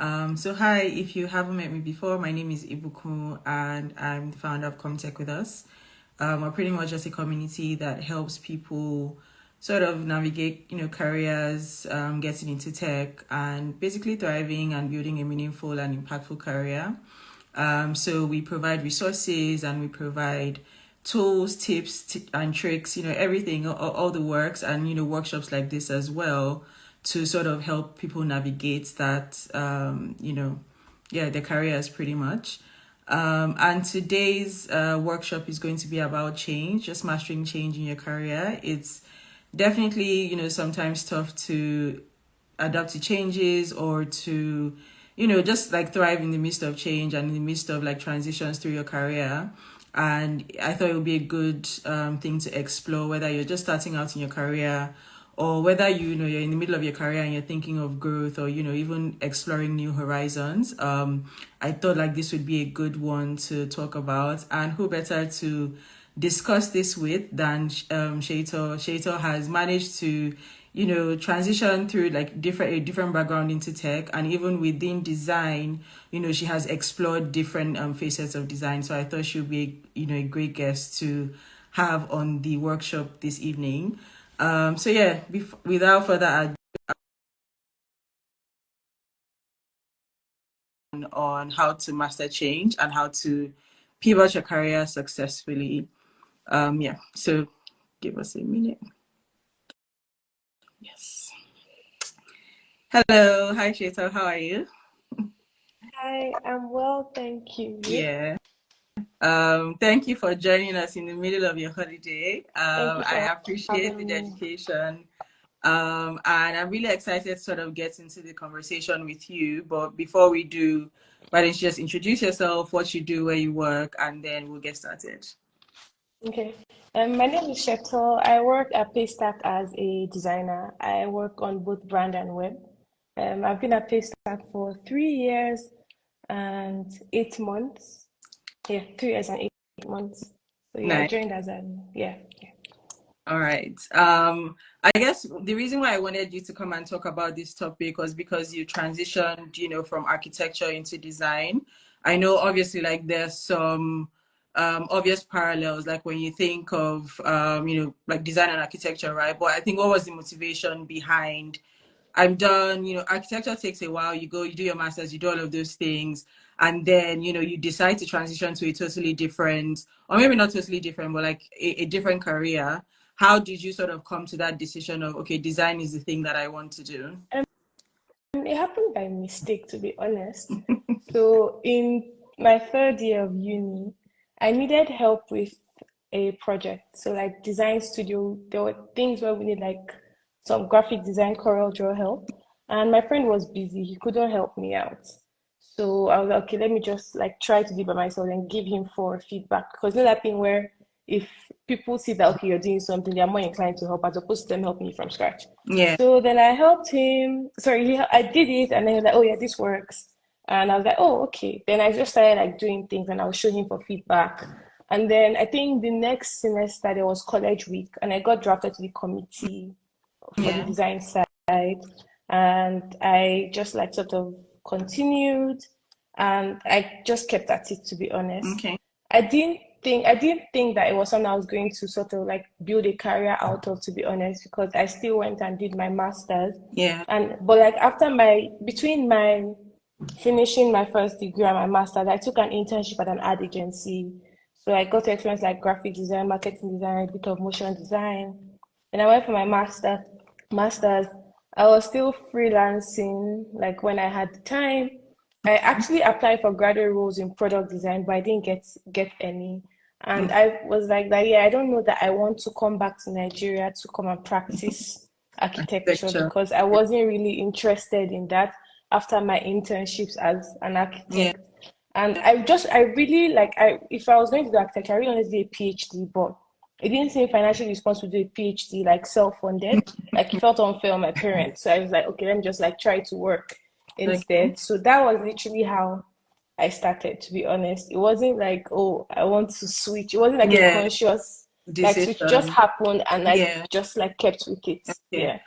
So hi, if you haven't met me before, my name is Ibukun and I'm the founder of Come Tech with Us. We're pretty much just a community that helps people sort of navigate, careers, getting into tech and basically thriving and building a meaningful and impactful career. So we provide resources and we provide tools, tips, and tricks, everything, all the works and, workshops like this as well to sort of help people navigate that, their careers pretty much. And today's workshop is going to be about change, just mastering change in your career. It's definitely, sometimes tough to adapt to changes or to, just like thrive in the midst of change and in the midst of like transitions through your career. And I thought it would be a good thing to explore, whether you're just starting out in your career or whether you're in the middle of your career and you're thinking of growth or even exploring new horizons. I thought like this would be a good one to talk about, and who better to discuss this with than Shaito. Shaito has managed to transition through like a different background into tech, and even within design, she has explored different facets of design. So I thought she would be a great guest to have on the workshop this evening. Without further ado, on how to master change and how to pivot your career successfully. So give us a minute. Yes. Hello, hi Shaito, how are you? Hi, I'm well, thank you. Yeah. Thank you for joining us in the middle of your holiday. Thank you I for appreciate the having me. dedication. And I'm really excited to sort of get into the conversation with you. But before we do, why don't you just introduce yourself, what you do, where you work, and then we'll get started. Okay. My name is Sheto. I work at Paystack as a designer. I work on both brand and web. I've been at Paystack for 3 years and 8 months. Yeah, 3 years and 8 months. So yeah, I Nice. joined as an yeah. All right. I guess the reason why I wanted you to come and talk about this topic was because you transitioned, from architecture into design. I know obviously like there's some obvious parallels, like when you think of like design and architecture, right? But I think what was the motivation behind I'm done, architecture takes a while, you go, you do your masters, you do all of those things, and then, you decide to transition to a totally different, or maybe not totally different, but like a different career. How did you sort of come to that decision of, okay, design is the thing that I want to do? It happened by mistake, to be honest. So in my third year of uni, I needed help with a project. So like design studio, there were things where we need like some graphic design, Corel Draw help. And my friend was busy, he couldn't help me out. So I was like, okay, let me just like try to do it by myself and give him for feedback. Because you know that thing where if people see that okay, you're doing something, they're more inclined to help as opposed to them helping you from scratch. Yeah. So then I helped him. Sorry, I did it, and then he was like, "Oh yeah, this works." And I was like, "Oh okay." Then I just started like doing things, and I was showing him for feedback. And then I think the next semester there was college week, and I got drafted to the committee for the Yeah. design side, and I just like sort of continued, and I just kept at it. To be honest, Okay. I didn't think that it was something I was going to sort of like build a career out of, to be honest, because I still went and did my master's. Yeah. And but like after my between my finishing my first degree and my master's, I took an internship at an ad agency. So I got to experience like graphic design, marketing design, a bit of motion design. And I went for my master's. I was still freelancing like when I had the time. I actually applied for graduate roles in product design, but I didn't get any. And Okay. I was like that, yeah, I don't know that I want to come back to Nigeria to come and practice architecture Architecture. because I wasn't really interested in that after my internships as an Yeah. architect. And I really like I if I was going to do architecture, I really wanted to do a PhD, but it didn't seem financially responsible to do a PhD like self-funded. Like it felt unfair on my parents. So I was like, okay, let me just like try to work Okay. instead. So that was literally how I started, to be honest. It wasn't like, oh, I want to switch. It wasn't like a Yeah. conscious like switch. It just Decision. happened and I Yeah. just like kept with it. Okay. Yeah.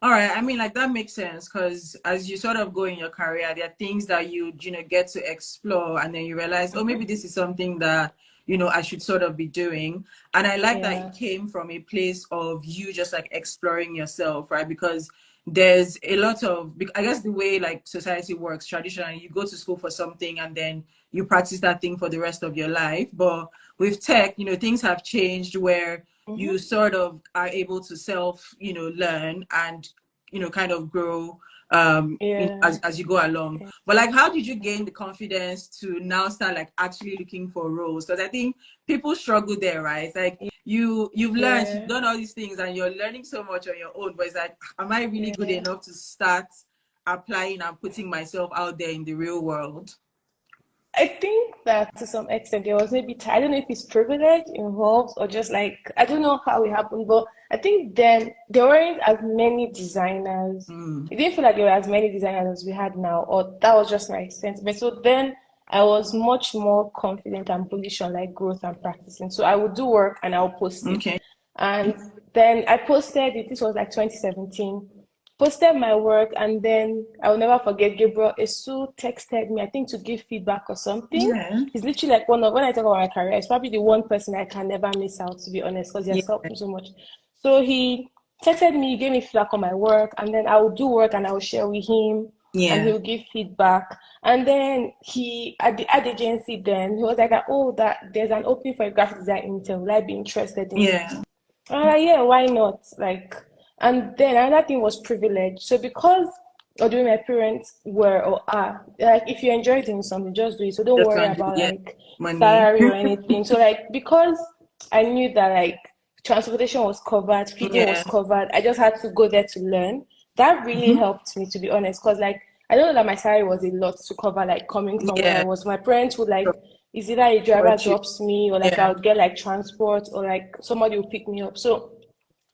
All right. I mean, like that makes sense because as you sort of go in your career, there are things that you know, get to explore, and then you realize, oh, maybe this is something that, you know, I should sort of be doing. And I like that it Yeah. came from a place of you just like exploring yourself, right? Because there's a lot of, I guess the way like society works traditionally, you go to school for something and then you practice that thing for the rest of your life. But with tech, you know, things have changed where Mm-hmm. you sort of are able to self, you know, learn and, you know, kind of grow Yeah. as you go along. But like, how did you gain the confidence to now start like actually looking for roles? Because I think people struggle there, right? It's like you've learned, you've Yeah. done all these things and you're learning so much on your own, but it's like, am I really good Yeah. enough to start applying and putting myself out there in the real world? I think that to some extent there was maybe I don't know if it's privilege involved or just like I don't know how it happened, but I think then there weren't as many designers. Mm. It didn't feel like there were as many designers as we had now, or that was just my sentiment. So then I was much more confident and bullish on like growth and practicing. So I would do work and I'll post it. Okay. And then I posted it, this was like 2017, posted my work, and then I'll never forget Gabriel Esu texted me, I think to give feedback or something. Yeah. He's literally like one of, when I talk about my career, he's probably the one person I can never miss out, to be honest, because he Yeah. has helped me so much. So he texted me, he gave me feedback on my work, and then I will do work and I will share with him and Yeah. he'll give feedback. And then he at the ad agency then he was like, oh, that there's an opening for a graphic design intern. Will I be interested in it? Yeah. Yeah, why not? Like, and then another thing was privilege. So because although my parents were or are like, if you enjoy doing something, just do it. So don't Just worry want to, about yeah, like money. salary or anything. So like because I knew that like transportation was covered, feeding was Yeah. covered, I just had to go there to learn. That really Hmm. helped me to be honest, because like I don't know that my salary was a lot to cover like coming from where I Yeah. was. My parents would like it's either a driver Support you. drops me or like I Yeah. would get like transport or like somebody will pick me up. So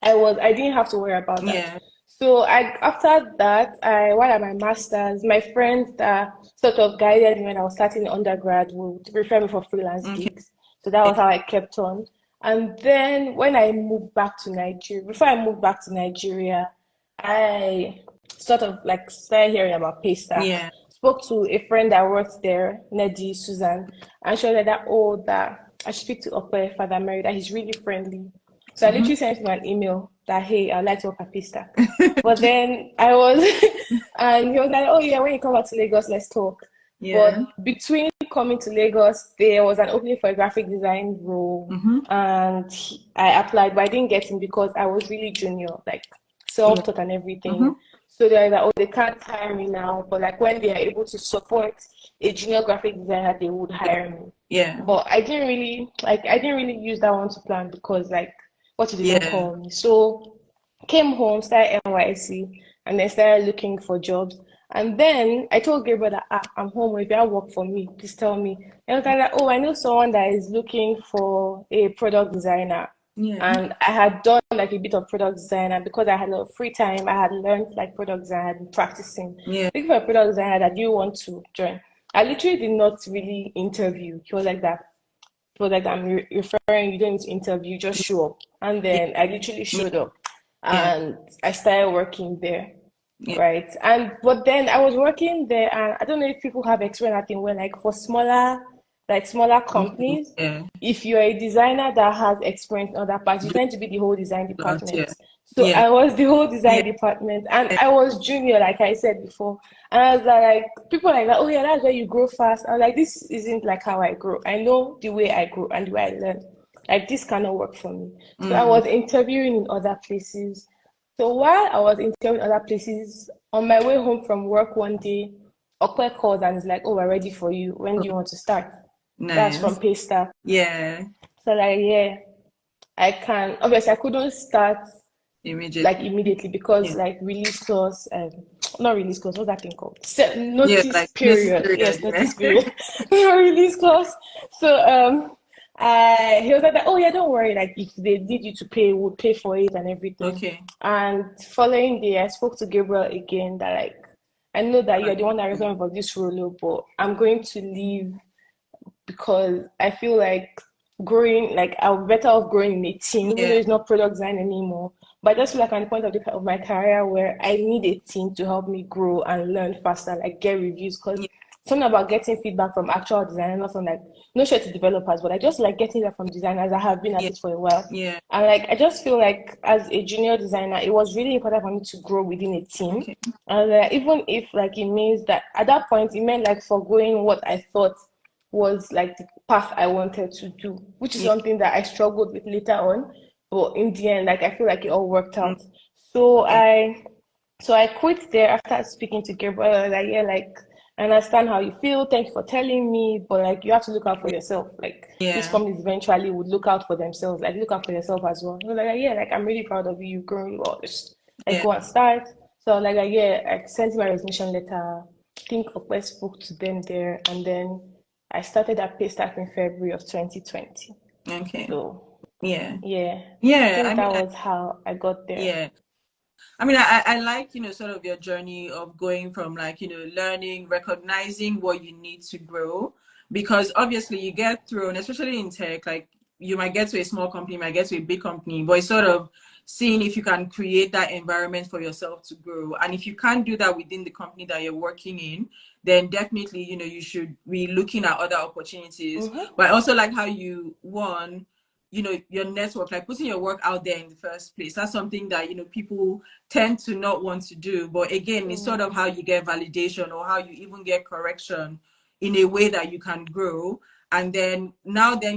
I didn't have to worry about that. Yeah. So I after that I while at my masters, my friends that sort of guided me when I was starting undergrad would refer me for freelance Okay. gigs. So that was how I kept on. And then when I moved back to Nigeria, before I moved back to Nigeria, I sort of like started hearing about Paystack. Yeah. Spoke to a friend that worked there, Neddy Susan, and she was like that, oh, that I should speak to Ope Father Mary, that he's really friendly. So I Hmm. literally sent him an email that, hey, I'd like to work at Paystack. But then I was, and he was like, oh yeah, when you come back to Lagos, let's talk. Yeah. But between coming to Lagos, there was an opening for a graphic design role, Hmm. and I applied, but I didn't get in because I was really junior, like Yeah. self-taught and Hmm. everything. So they're like, oh, they can't hire me now, but like when they are able to support a junior graphic designer, they would hire me. Yeah. But I didn't really use that one to plan because like what if they don't Yeah. call me? So came home, started NYC, and then started looking for jobs. And then I told Gabriel that I'm home. If you have work for me, please tell me. And I was like, oh, I know someone that is looking for a product designer. Yeah. And I had done like a bit of product design, and because I had a lot of free time, I had learned like product design, I had been practicing. Yeah. Looking for a product designer that you want to join. I literally did not really interview. He was like that. He was like, I'm referring, you don't need to interview, just show up. And Yeah. then I literally Yeah. showed up Yeah. and I started working there. Yeah. Right. And but then I was working there and I don't know if people have experienced that thing where like for smaller Mhm. companies, Yeah. if you're a designer that has experience in other parts, you Do tend to be the whole design that. Yeah. department. So Yeah. I was the whole Yeah. design department and I was junior, like I said before. And I was like people like that, oh yeah, that's where you grow fast. I was like, this isn't like how I grow. I know the way I grow and the way I learn. Like this cannot work for me. So I Mm. was interviewing in other places. So while I was interviewing other places, on my way home from work one day, Okwe called and is like, oh, we're ready for you. When do you want to start? That's from Nice. Paystack. Yeah. So like, yeah, I can. Obviously, I couldn't start like Immediately. immediately because Yeah. like release clause, not release clause, what's that thing called? Yeah. Notice Like notice period. period. Yes, Yeah. notice period. No release clause. So he was like, oh yeah, don't worry. Like if they need you to pay, we'll pay for it and everything. Okay. And following day, I spoke to Gabriel again that like I know that you're the one that recommended for this role, but I'm going to leave because I feel like growing, like I'm better off growing in a team, even though Yeah. it's not product design anymore. But I just feel like I'm at the point of my career where I need a team to help me grow and learn faster, like get reviews. Because Yeah. something about getting feedback from actual designers, not from like, no share to developers, but I just like getting that from designers. I have been at Yeah. it for a while. Yeah. And like, I just feel like as a junior designer, it was really important for me to grow within a team. Okay. And even if like it means that at that point, it meant like forgoing what I thought was like the path I wanted to do, which is Yeah. something that I struggled with later on. But in the end, like I feel like it all worked Mm. out. So Yeah. I quit there after speaking to Gabriel. I was like, yeah, like I understand how you feel. Thank you for telling me, but like you have to look out for yourself. Like these Yeah. companies eventually would look out for themselves. Like look out for yourself as well. I was like, yeah, like I'm really proud of you. You've grown well. Just like Yeah. go and start. So I was like, yeah, I sent my resignation letter. I think Okwe spoke to them there, and then I started at Paystack in February of 2020. Okay. So Yeah. yeah, I Yeah. I think mean, that was how I got there. yeah. I mean, I like, sort of your journey of going from like, learning, recognizing what you need to grow, because obviously you get thrown, especially in tech, like you might get to a small company, you might get to a big company, but it's sort of seeing if you can create that environment for yourself to grow. And if you can't do that within the company that you're working in, then definitely, you should be looking at other opportunities. Mm-hmm. But I also like how your network, like putting your work out there in the first place. That's something that, people tend to not want to do. But again, it's sort of how you get validation or how you even get correction in a way that you can grow. And then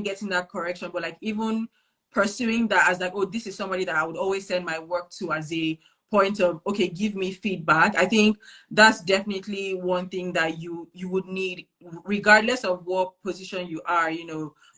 getting that correction, but like even pursuing that as like, oh, this is somebody that I would always send my work to as a point of, okay, give me feedback. I think that's definitely one thing that you would need, regardless of what position you are,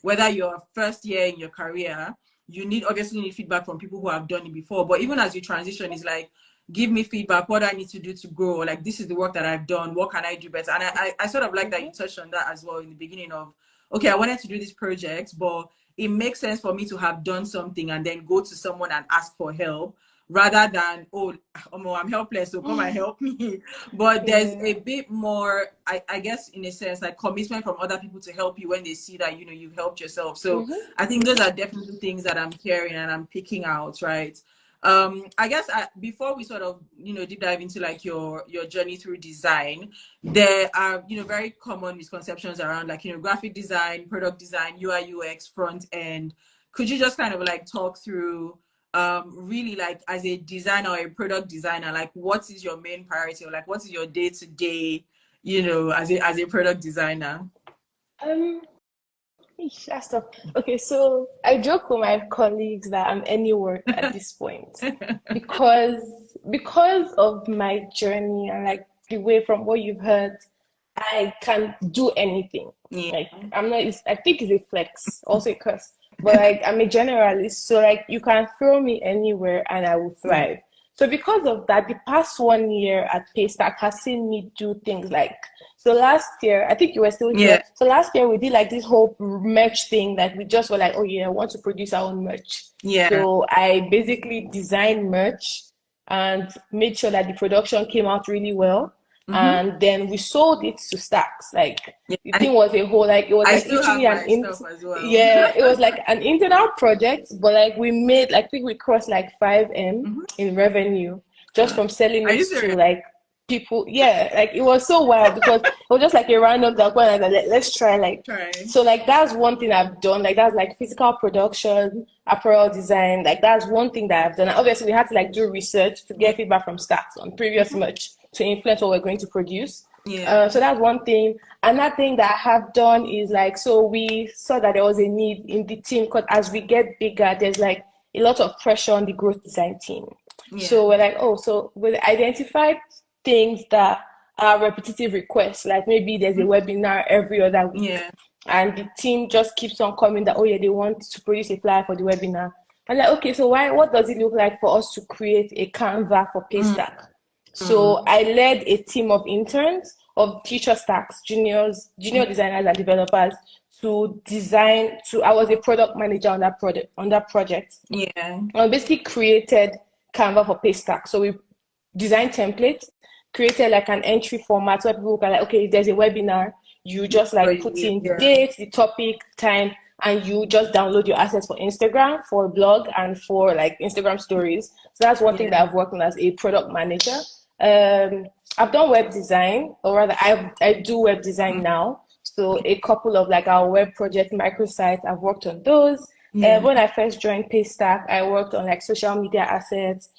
whether you're first year in your career, you obviously need feedback from people who have done it before. But even as you transition, it's like, give me feedback, what I need to do to grow. Like, this is the work that I've done. What can I do better? And I sort of like that you touched on that as well in the beginning of, okay, I wanted to do this project, but it makes sense for me to have done something and then go to someone and ask for help rather than, oh, I'm helpless, so come and help me. But there's Yeah. a bit more, I guess, in a sense, like commitment from other people to help you when they see that, you've helped yourself. So Mm-hmm. I think those are definitely things that I'm hearing and I'm picking out, right? I guess before we sort of, deep dive into like your journey through design, there are, very common misconceptions around like, graphic design, product design, UI, UX, front end. Could you just kind of like talk through really like as a designer or a product designer, like what is your main priority or like what is your day-to-day, as a product designer? Um, That stuff. Okay, so I joke with my colleagues that I'm any work at this point because of my journey and like the way from what you've heard, I can do anything. Yeah. Like I'm not. I think it's a flex, also a curse. But like I'm a generalist, so like you can throw me anywhere and I will Yeah. thrive. So because of that, the past 1 year at Paystack has seen me do things like, so last year, I think you were still Yeah. here. So last year we did like this whole merch thing that we just were like, oh yeah, I want to produce our own merch. Yeah. So I basically designed merch and made sure that the production came out really well. Mm-hmm. And then we sold it to Stacks. Like Yeah. the thing was a whole, like it was I like still have literally my stuff as well. yeah, it was like an internal project, but like we made, like, I think we crossed like 5M Mm-hmm. in revenue just from selling Are it you to serious? like people. Yeah, like it was so wild because it was just like a random that one and like, let's try like, Try. so like that's one thing I've done. Like that's like physical production, apparel design. Like that's one thing that I've done. And obviously we had to like do research to Yeah. get feedback from Stacks on previous merch to influence what we're going to produce. Yeah. So that's one thing. Another thing that I have done is like, so we saw that there was a need in the team because as we get bigger, there's like a lot of pressure on the growth design team. Yeah. So we're like, oh, so we identified things that are repetitive requests, like maybe there's a webinar every other week, Yeah. and the team just keeps on coming that, oh yeah, they want to produce a flyer for the webinar. I'm like, okay, so what does it look like for us to create a Canva for Paystack? So I led a team of interns, of teacher stacks, junior designers and developers to design. I was a product manager on that project. Yeah. I basically created Canva for Paystack. So we designed templates, created like an entry format where people can like, okay, if there's a webinar, you just like put in the Yeah. date, the topic, time, and you just download your assets for Instagram, for blog, and for like Instagram stories. So that's one thing that I've worked on as a product manager. I've done web design, or rather, I do web design now. So a couple of like our web project microsites, I've worked on those. When I first joined Paystack, I worked on like social media assets.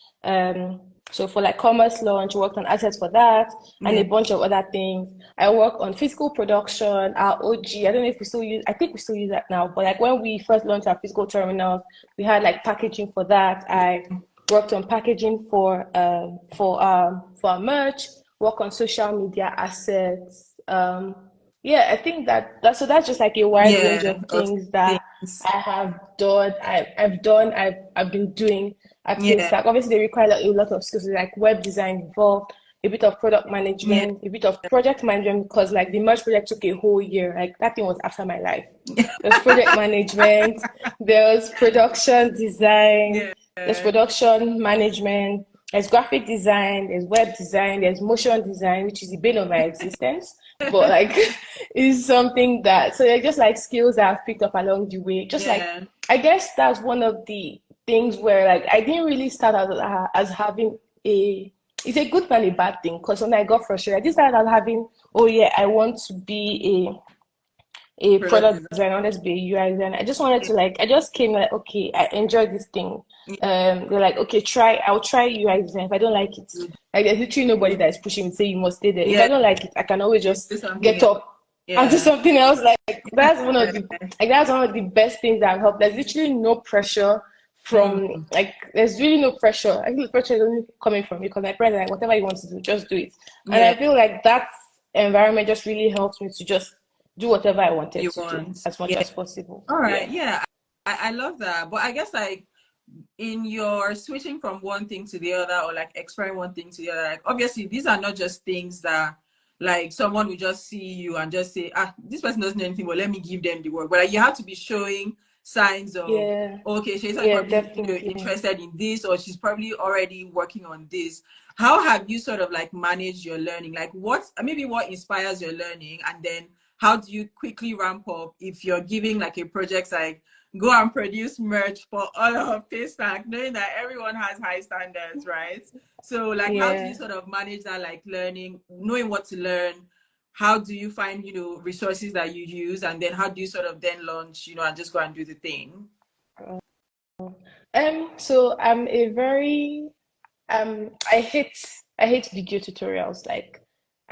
So for like commerce launch, worked on assets for that and a bunch of other things. I work on physical production, our OG. I don't know if we still use, I think we still use that now, but like when we first launched our physical terminals, we had like packaging for that. I worked on packaging for our merch, work on social media assets. I think that's just like a wide range of things that I have done. I've been doing at Paystack. Obviously, they require a lot of skills, like web design involved, a bit of product management, a bit of project management, because like the merch project took a whole year. Like that thing was after my life. There's project management, there was production design, there's production management, there's graphic design, there's web design, there's motion design, which is the bane of my existence. But like it's something that, so they're just like skills that I've picked up along the way. Just like I guess that's one of the things where like I didn't really start out as having it's a good and a bad thing, because when I got frustrated, I just started out having, oh yeah, I want to be a product designer, I wanted to be a UI designer. I just wanted to like, I just came like, okay, I enjoy this thing. They're like, okay, I'll try UI design. If I don't like it, like there's literally nobody that is pushing me to say you must stay there. If I don't like it, I can always just get up and do something else. Like that's one of the best things that have helped. There's literally no pressure from like, there's really no pressure. I think the pressure is only coming from me, because my parents are like, whatever you want to do, just do it. And I feel like that environment just really helps me to just do whatever I wanted to do as much as possible. All right. I love that. But I guess like in your switching from one thing to the other, or like exploring one thing to the other, like obviously these are not just things that like someone will just see you and just say, this person doesn't know anything, but let me give them the work. But like, you have to be showing signs of okay, she's probably interested in this, or she's probably already working on this. How have you sort of like managed your learning? Like what inspires your learning, and then how do you quickly ramp up if you're giving like a project like go and produce merch for all of Paystack, knowing that everyone has high standards, right? So like how do you sort of manage that, like learning, knowing what to learn? How do you find, resources that you use, and then how do you sort of then launch, and just go and do the thing? So I'm a very I hate video tutorials. Like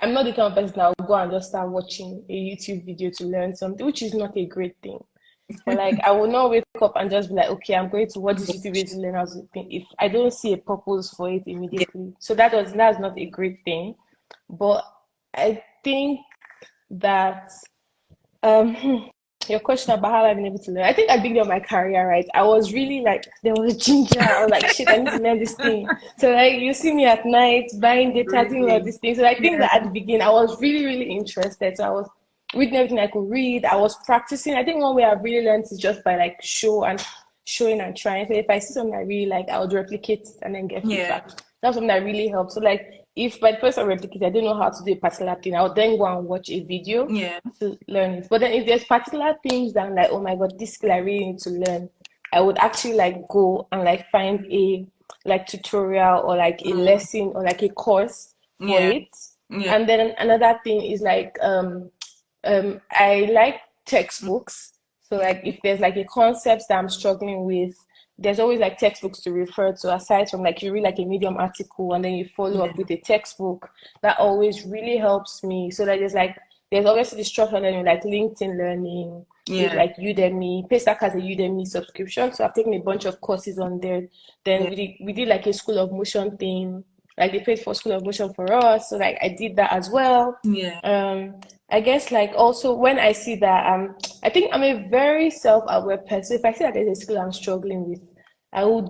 I'm not the kind of person that will go and just start watching a YouTube video to learn something, which is not a great thing. But like I will not wake up and just be like, okay, I'm going to watch this YouTube video to learn how to think, if I don't see a purpose for it immediately. So that's not a great thing. But I think that your question about how I've been able to learn, I think at the beginning of my career, right, I was really like, there was ginger. I was like, shit, I need to learn this thing. So like you see me at night buying data, doing all these things. So I think that at the beginning I was really, really interested. So I was reading everything I could read. I was practicing. I think one way I've really learned is just by like showing and trying. So if I see something I really like, I would replicate it and then get feedback. That's something that really helps. So like if by the first I replicate, I don't know how to do a particular thing, I'll then go and watch a video to learn it. But then if there's particular things that I'm like, oh my God, this skill I really need to learn, I would actually like go and like find a like tutorial or like a lesson or like a course for it. And then another thing is like I like textbooks. So like if there's like a concept that I'm struggling with, there's always like textbooks to refer to, aside from like you read like a Medium article and then you follow up with a textbook. That always really helps me. So that there's obviously the structured learning like LinkedIn Learning, with like Udemy. Paystack has a Udemy subscription, so I've taken a bunch of courses on there. Then we did like a School of Motion thing. Like they paid for School of Motion for us, so like I did that as well. I guess like also when I see that I think I'm a very self-aware person. If I see that there's a skill I'm struggling with, I would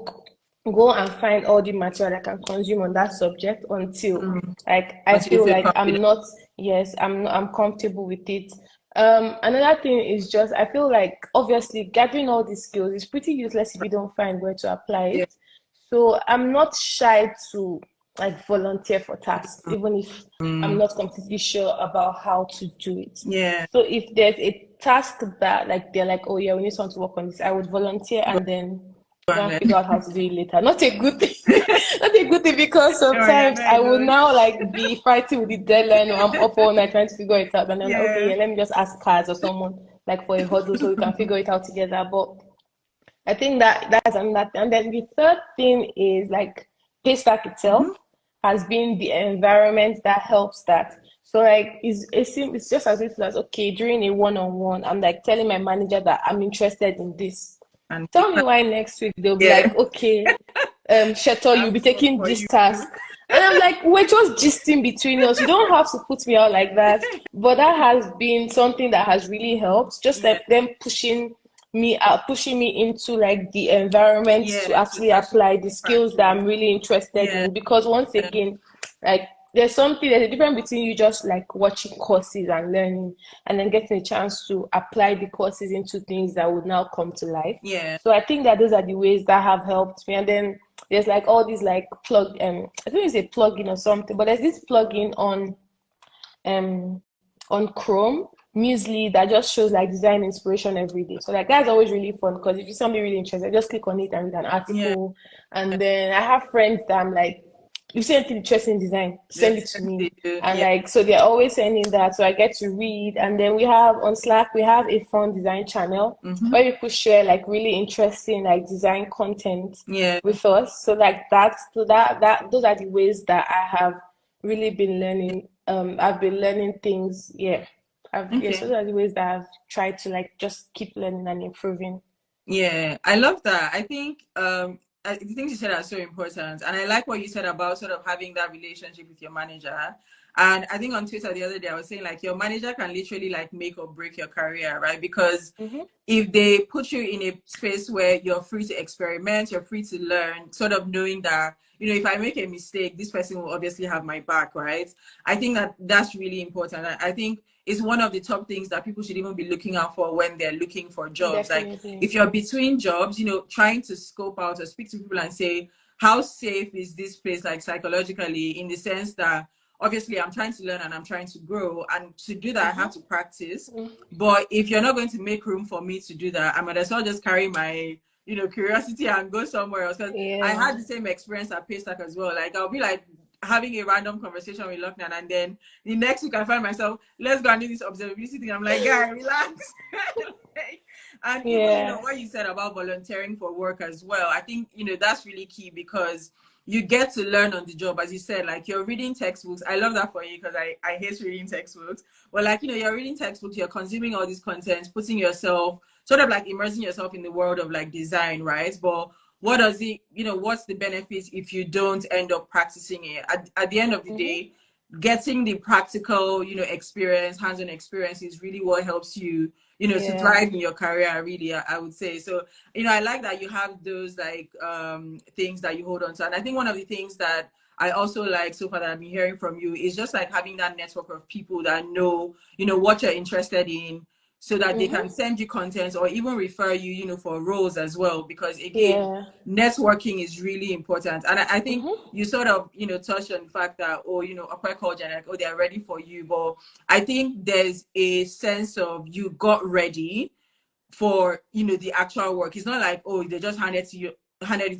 go and find all the material I can consume on that subject until like I feel like I'm comfortable with it. Another thing is just I feel like obviously gathering all these skills is pretty useless if you don't find where to apply it. So I'm not shy to like volunteer for tasks, even if I'm not completely sure about how to do it. Yeah. So if there's a task that like they're like, oh yeah, we need someone to work on this, I would volunteer and then go and figure out how to do it later. Not a good thing. Not a good thing, because Don't worry, I sometimes know I it will goes. now like be fighting with the deadline, or I'm up all night trying to figure it out, and then like, okay, Yeah. yeah, let me just ask Kaz or someone like for a huddle so we can figure it out together. But I think that's another thing. And then the third thing is like Paystack itself Mhm. has been the environment that helps that. So like it's just as simple as, okay, during a one-on-one, I'm like telling my manager that I'm interested in this. And Tell me why next week. They'll be yeah, like, okay, Sheto, you'll have be this one taking for this you. task. And I'm like, we're just gisting between us. You don't have to put me out like that. But that has been something that has really helped. Just Yeah, like them pushing me into like the environment to yeah, to actually actually apply put the in skills that practice. I'm really interested Yeah, in. Because once again, like there's a difference between you just like watching courses and learning, and then getting a chance to apply the courses into things that would now come to life. yeah. So I think that those are the ways that have helped me. And then there's like all these like I think it's a plugin or something, but there's this plugin um on Chrome, Musli, that just shows like design inspiration every day. So like that's always really fun, because if you something really interesting, just click on it and read an Yeah, article. And then I have friends that I'm like, you see anything interesting in design, send it just to me. And yeah. like so they're always sending that, so I get to read. And then we have on Slack, we have a fun design channel Mm-hmm. where people share like really interesting like design content Yeah. with us. So like that those are the ways that I have really been learning. I've been learning things. Yeah, so Okay. those are the ways that I've tried to like just keep learning and improving. Yeah, I love that. I think the things you said are so important, and I like what you said about sort of having that relationship with your manager. And I think on Twitter the other day I was saying like your manager can literally like make or break your career, right? Because Mm-hmm. if they put you in a space where you're free to experiment, you're free to learn, sort of knowing that, if I make a mistake, this person will obviously have my back, right? I think that that's really important. I think it's one of the top things that people should even be looking out for when they're looking for jobs. Like Definitely. if you're between jobs, trying to scope out or speak to people and say, how safe is this place, like psychologically, in the sense that obviously I'm trying to learn and I'm trying to grow, and to do that I have to practice. But if you're not going to make room for me to do that, I might as well just carry my curiosity and go somewhere else. Because I Yeah. had the same experience at Paystack as well. Like I'll be like having a random conversation with Lochnan, and then the next week I find myself, let's go and do this observability thing. I'm like, guy, relax. And even Yeah. what you said about volunteering for work as well, I think that's really key, because you get to learn on the job. As you said, like you're reading textbooks. I love that for you, because I hate reading textbooks. But like you're reading textbooks, you're consuming all these contents, putting yourself sort of like immersing yourself in the world of like design, right? But what does it, what's the benefits if you don't end up practicing it? At the end of the Mm-hmm. day, getting the practical, experience, hands-on experience is really what helps you, to Yeah. thrive in your career, really, I would say. So, I like that you have those like things that you hold on to. And I think one of the things that I also like so far that I've been hearing from you is just like having that network of people that know, what you're interested in, so that they can Mm-hmm. send you content or even refer you, for roles as well. Because again, Yeah. networking is really important. And I think Mm-hmm. you sort of, touched on the fact that, upper culture, like, oh, they're ready for you. But I think there's a sense of you got ready for the actual work. It's not like, oh, they just handed it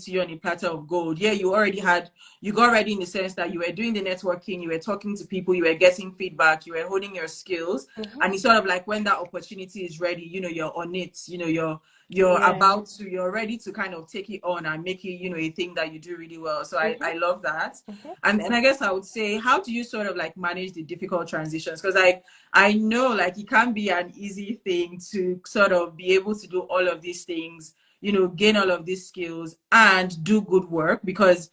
to you on a platter of gold. Yeah, you got ready in the sense that you were doing the networking, you were talking to people, you were getting feedback, you were honing your skills. Mm-hmm. And it's sort of like when that opportunity is ready, you're on it, Yeah. you're ready to kind of take it on and make it, a thing that you do really well. So I Mm-hmm. love that. Mm-hmm. And then I guess I would say, how do you sort of like manage the difficult transitions? Because I know like it can be an easy thing to sort of be able to do all of these things, gain all of these skills and do good work, because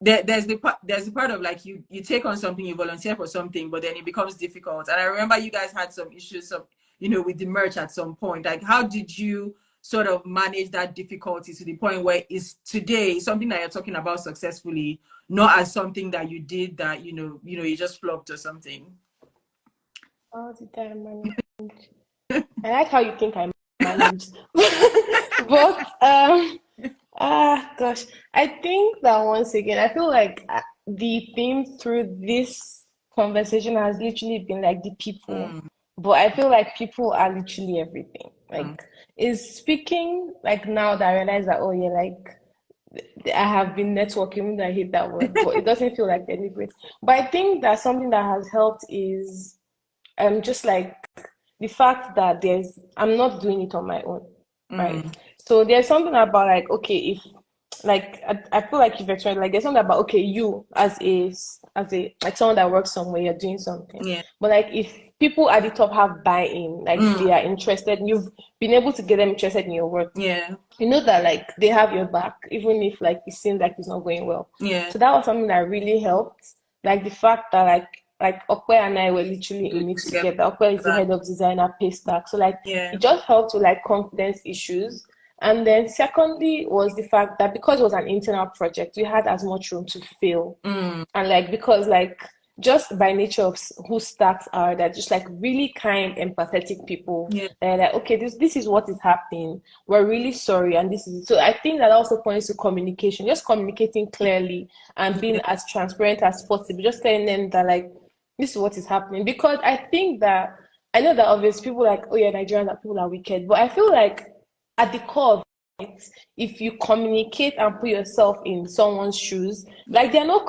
there's the part of like you take on something, you volunteer for something, but then it becomes difficult. And I remember you guys had some issues of, with the merch at some point. Like, how did you sort of manage that difficulty to the point where it's today something that you're talking about successfully, not as something that you did that, you just flopped or something? All the time, manage. I like how you think I manage. But gosh, I think that once again, I feel like the theme through this conversation has literally been like the people. Mm, But I feel like people are literally everything. mm, Like, is speaking like now that I realize that, oh yeah, like I have been networking, even though I hate that word, but it doesn't feel like deliberate. But I think that something that has helped is just like the fact that I'm not doing it on my own, right? mm, So there's something about like, okay, if like I feel like if you're trying like there's something about okay, you as a like someone that works somewhere, you're doing something. yeah. But like if people at the top have buy-in, like Mm, they are interested, and you've been able to get them interested in your work, yeah. you know that like they have your back, even if like it seems like it's not going well. Yeah. So that was something that really helped. Like the fact that like Okwe and I were literally Do in it it together. together. Okwe is the head of design at Paystack. So like Yeah. it just helped with like confidence issues. And then secondly was the fact that because it was an internal project, we had as much room to fail. Mm, And like because like just by nature of who stacks are, that just like really kind, empathetic people. yeah. They're like, okay, this is what is happening. We're really sorry, and this is it. So I think that also points to communication, just communicating clearly and being Yeah. as transparent as possible, just telling them that like this is what is happening. Because I think that I know that obviously people like, oh yeah, Nigerians are people are wicked, but I feel like at the core of it, if you communicate and put yourself in someone's shoes, like they're not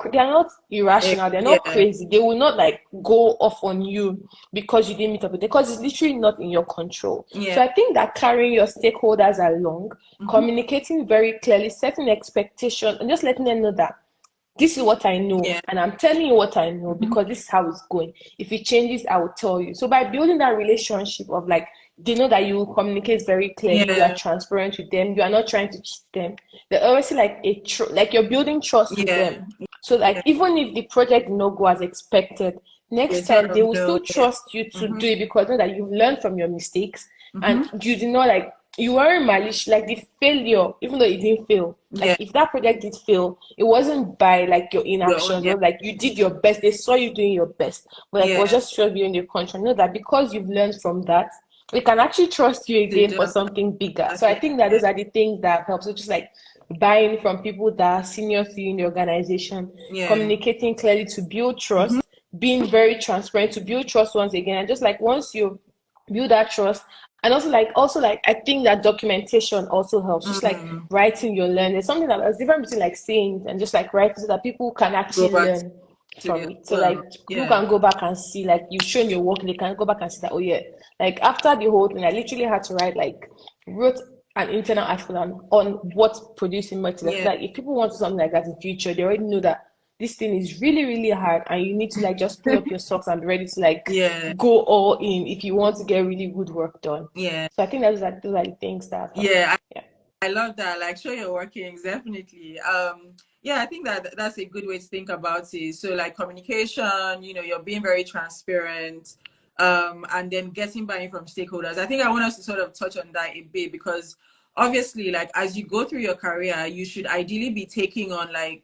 irrational, they're not Yeah. crazy. They will not like go off on you because you didn't meet up with them, because it's literally not in your control. Yeah. So I think that carrying your stakeholders along, Mhm. communicating very clearly, setting expectations, and just letting them know that this is what I know, Yeah. and I'm telling you what I know Mhm. because this is how it's going. If it changes, I will tell you. So by building that relationship of like, they know that you communicate very clearly, you are Yeah. transparent with them, you are not trying to cheat them. They're always like like you're building trust with them. Yeah. So like Yeah. even if the project did not go as expected, They next sort time they of will know. still Yeah. trust you to Mm-hmm. do it because they know that you've learned from your mistakes and Mm-hmm. you did not like you weren't malicious. Like the failure, even though it didn't fail, like Yeah. if that project did fail, it wasn't by like your Your own. inactions, Yeah. or like you did your best, they saw you doing your best, but like it was Yeah. just showing you in your contract. Know that because you've learned from that, we can actually trust you To again do for something bigger. that. So I Yeah. think that Yeah. those are the things that help. So just like buying from people that are senior to you in the organization, Yeah. communicating clearly to build Mm-hmm. trust, being very transparent to build trust once again, and just like once you build that trust, and also like I think that documentation also helps, just like Mm. writing your learn. There's something that's different between like saying and just like writing so that people can Go actually back learn to from it it. as So like well. people Yeah. can go back and see like you've shown your work, they can go back and see that, oh yeah, like after the whole thing I literally had to wrote an internal article on what producing material. So Yeah. like if people want something like that in future, they already know that this thing is really, really hard and you need to like just pull up your socks and be ready to like Yeah. go all in if you want to get really good work done. Yeah. So I think those are the things that have helped. Yeah. Yeah. I love that. Like, show your workings, definitely. Yeah, I think that that's a good way to think about it. So, like, communication, you're being very transparent, and then getting buy-in from stakeholders. I think I want us to sort of touch on that a bit because obviously, like, as you go through your career, you should ideally be taking on like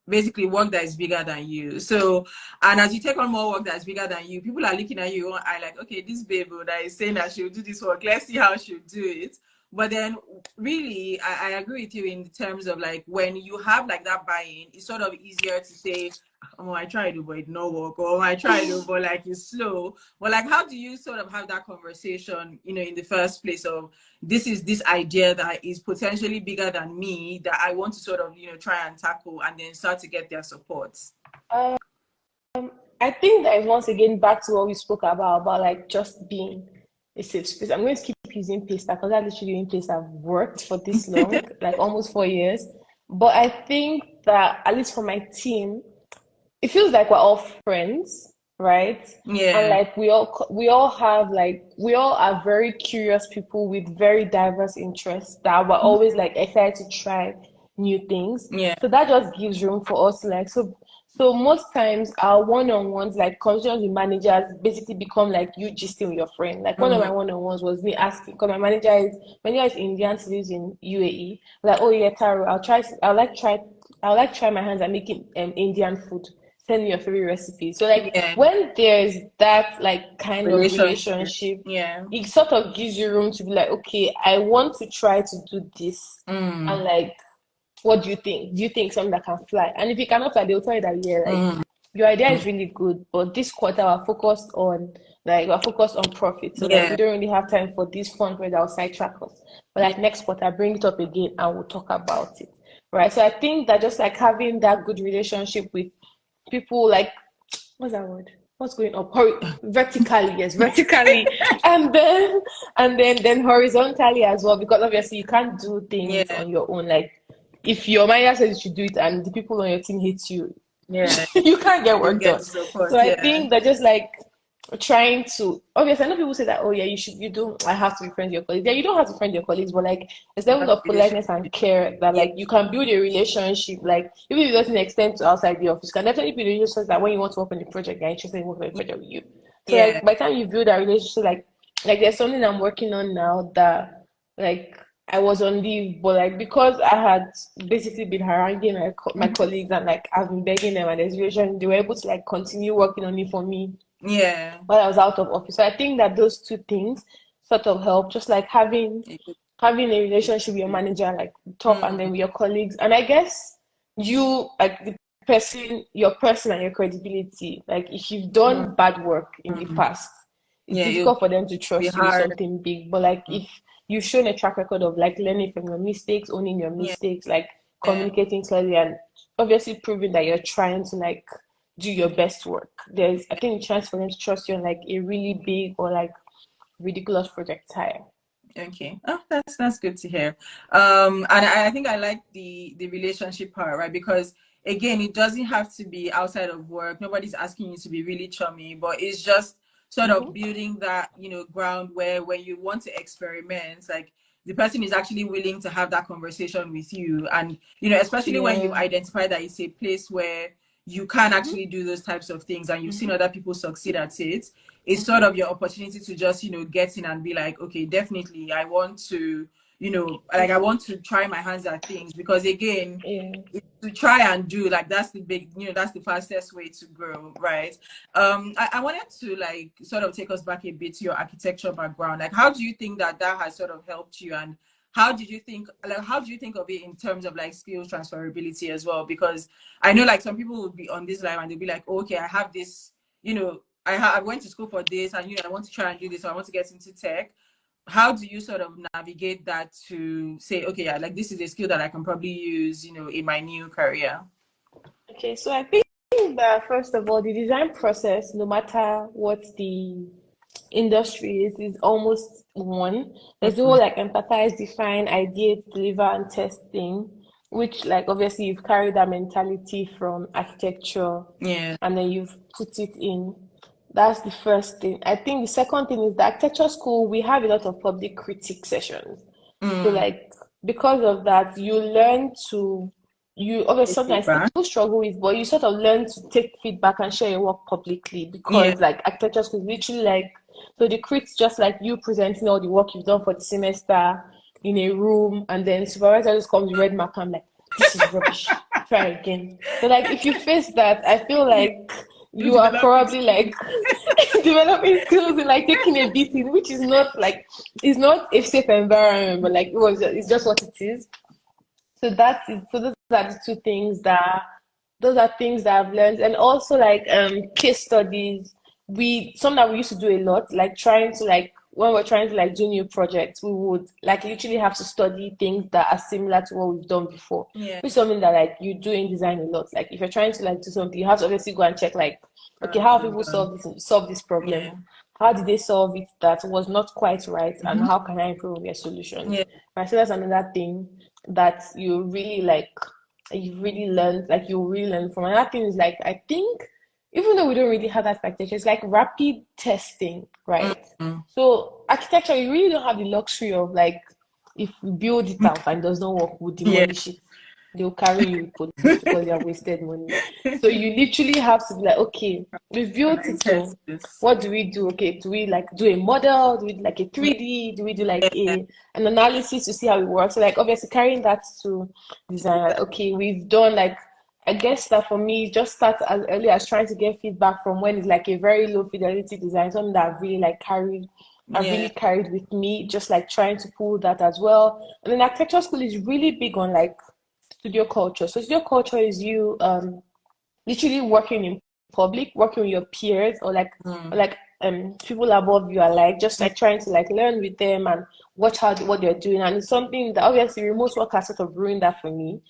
basically work that is bigger than you. So, and as you take on more work that's bigger than you, people are looking at you and like, okay, this babe that is saying that she'll do this work, let's see how she'll do it. But then really, I agree with you in terms of like when you have like that buy-in, it's sort of easier to say, oh, I tried it, but it no work, or I tried it, but like it's slow. But like, how do you sort of have that conversation, in the first place of this is this idea that is potentially bigger than me that I want to sort of, try and tackle and then start to get their support? Um, I think that is once again back to what we spoke about like just being a safe space. I'm going to keep using Paystack because that's literally the only place I've worked for this long, like almost 4 years. But I think that at least for my team, it feels like we're all friends, right? And Yeah. like we all are very curious people with very diverse interests that we're always like excited to try new things. Yeah. So that just gives room for us to like so most times our one-on-ones, like conversations with managers, basically become like you gisting with your friend. Like one of Mm. my one-on-ones was me asking, because my manager is Indian, she lives in UAE. Like, oh yeah, Taro, I'll like try my hands at making Indian food. Send me your favorite recipe. So like Yeah. when there's that like kind of Relationship. relationship, Yeah. it sort of gives you room to be like, okay, I want to try to do this. Mm. And like what do you think? Do you think something that can fly? And if it cannot fly, they'll tell you that, yeah, like your idea is really good, but this quarter we're focused on profit. So like we Yeah. don't really have time for this fundraiser that will sidetrack us. But like next quarter, bring it up again and we'll talk about it. Right. So I think that just like having that good relationship with people, like, what's that word? What's going up? Vertically, yes, vertically, and then horizontally as well, because obviously you can't do things Yeah. on your own. Like if your manager says you should do it and the people on your team hate you, Yeah. you can't get You work get done. to support. So I Yeah. think that just like trying to, obviously I know people say that, oh yeah, you don't, I have to be friends with your colleagues. Yeah, you don't have to friend your colleagues, but like there's level But of it should politeness and be. care that Yeah. like you can build a relationship, like even if it doesn't extend to outside the office, can definitely be a relationship that when you want to work on the project, they're interested in working on the project with you. So Yeah. like by the time you build that relationship, like there's something I'm working on now that like I was on leave, but like because I had basically been haranguing my colleagues and like I've been begging them and there's relation, they were able to like continue working on it for me Yeah. while I was out of office. So I think that those two things sort of help, just like having a relationship with your manager, like top, and then Mm, with your colleagues. And I guess you like the person and your credibility. Like if you've mm, done bad work in the mm. past, it's Yeah, it'll difficult for them to be trust you with hard. something big. But like Mm. if you've shown a track record of like learning from your mistakes, owning your Yeah. mistakes, like Yeah. communicating clearly, and obviously proving that you're trying to like do your best work. There's, I think, a chance for them to trust you on like a really big or like ridiculous project hire. Okay. Oh, that's good to hear. And I think I like the relationship part, right? Because again, it doesn't have to be outside of work. Nobody's asking you to be really chummy, but it's just sort of Mm-hmm. building that, ground where when you want to experiment, like the person is actually willing to have that conversation with you. And, especially when you've Yeah. identified that it's a place where you can Mm-hmm. actually do those types of things and you've seen Mm-hmm. other people succeed at it. It's sort Mm-hmm. of your opportunity to just get in and be like, okay, definitely I want to, like I want to try my hands at things, because again, Yeah. it's to try and do, like, that's the big, that's the fastest way to grow, right? I wanted to like sort of take us back a bit to your architecture background. Like, how do you think that has sort of helped you, and how do you think of it in terms of like skills transferability as well? Because I know like some people would be on this live and they'll be like, oh, okay, I have this, I went to school for this, and I want to try and do this, or I want to get into tech. How do you sort of navigate that to say, okay, yeah, like this is a skill that I can probably use, in my new career? Okay, so I think that first of all, the design process, no matter what the industry is almost one. There's the whole Mm, like empathize, define, ideate, deliver, and test thing, which like obviously you've carried that mentality from architecture yeah. and then you've put it in. That's the first thing. I think the second thing is the architecture school, we have a lot of public critique sessions. So Mm, like because of that, you learn to you obviously take sometimes feedback. people struggle with, but you sort of learn to take feedback and share your work publicly Yeah. because like architecture school is literally like so the crits just like you presenting all the work you've done for the semester in a room and then supervisor just comes with red marker and like this is rubbish. Try again. So like if you face that, I feel Yeah. like You you are developing probably skills. like developing skills and like taking a beating, which is not like it's not a safe environment, but like it's just what it is. So those are the two things that those are things that I've learned. And also like case studies. Some that we used to do a lot, like trying to like when we're trying to like do new projects, we would like literally have to study things that are similar to what we've done before. Yeah. Which is something that like you do in design a lot. Like if you're trying to like do something, you have to obviously go and check like, okay, how have people Done. solve this problem? Yeah. How did they solve it that was not quite right? And Hmm. how can I improve their solutions? Yeah. Right. So that's another thing that you really learn from. Another thing is like I think even though we don't really have that architecture, it's like rapid testing, right? Mm. So architecture, you really don't have the luxury of like if we build it out and it does not work, we'll Yeah. demolish it. They'll carry you with police because you have wasted money. So you literally have to be like, okay, we've Can built I it, test so this? what do we do? Okay, do we like do a model? Do we do like a Yeah. 3D? Do we do like a an analysis to see how it works? So like obviously carrying that to design, like, okay, we've done like I guess that for me just start as early as trying to get feedback from when it's like a very low fidelity design, something that I've Yeah. really carried with me, just like trying to pull that as well. And then architecture school is really big on like studio culture. So studio culture is you literally working in public, working with your peers or like people above you, are like just like trying to like learn with them and watch how what they're doing. And it's something that obviously remote work has sort of ruined that for me.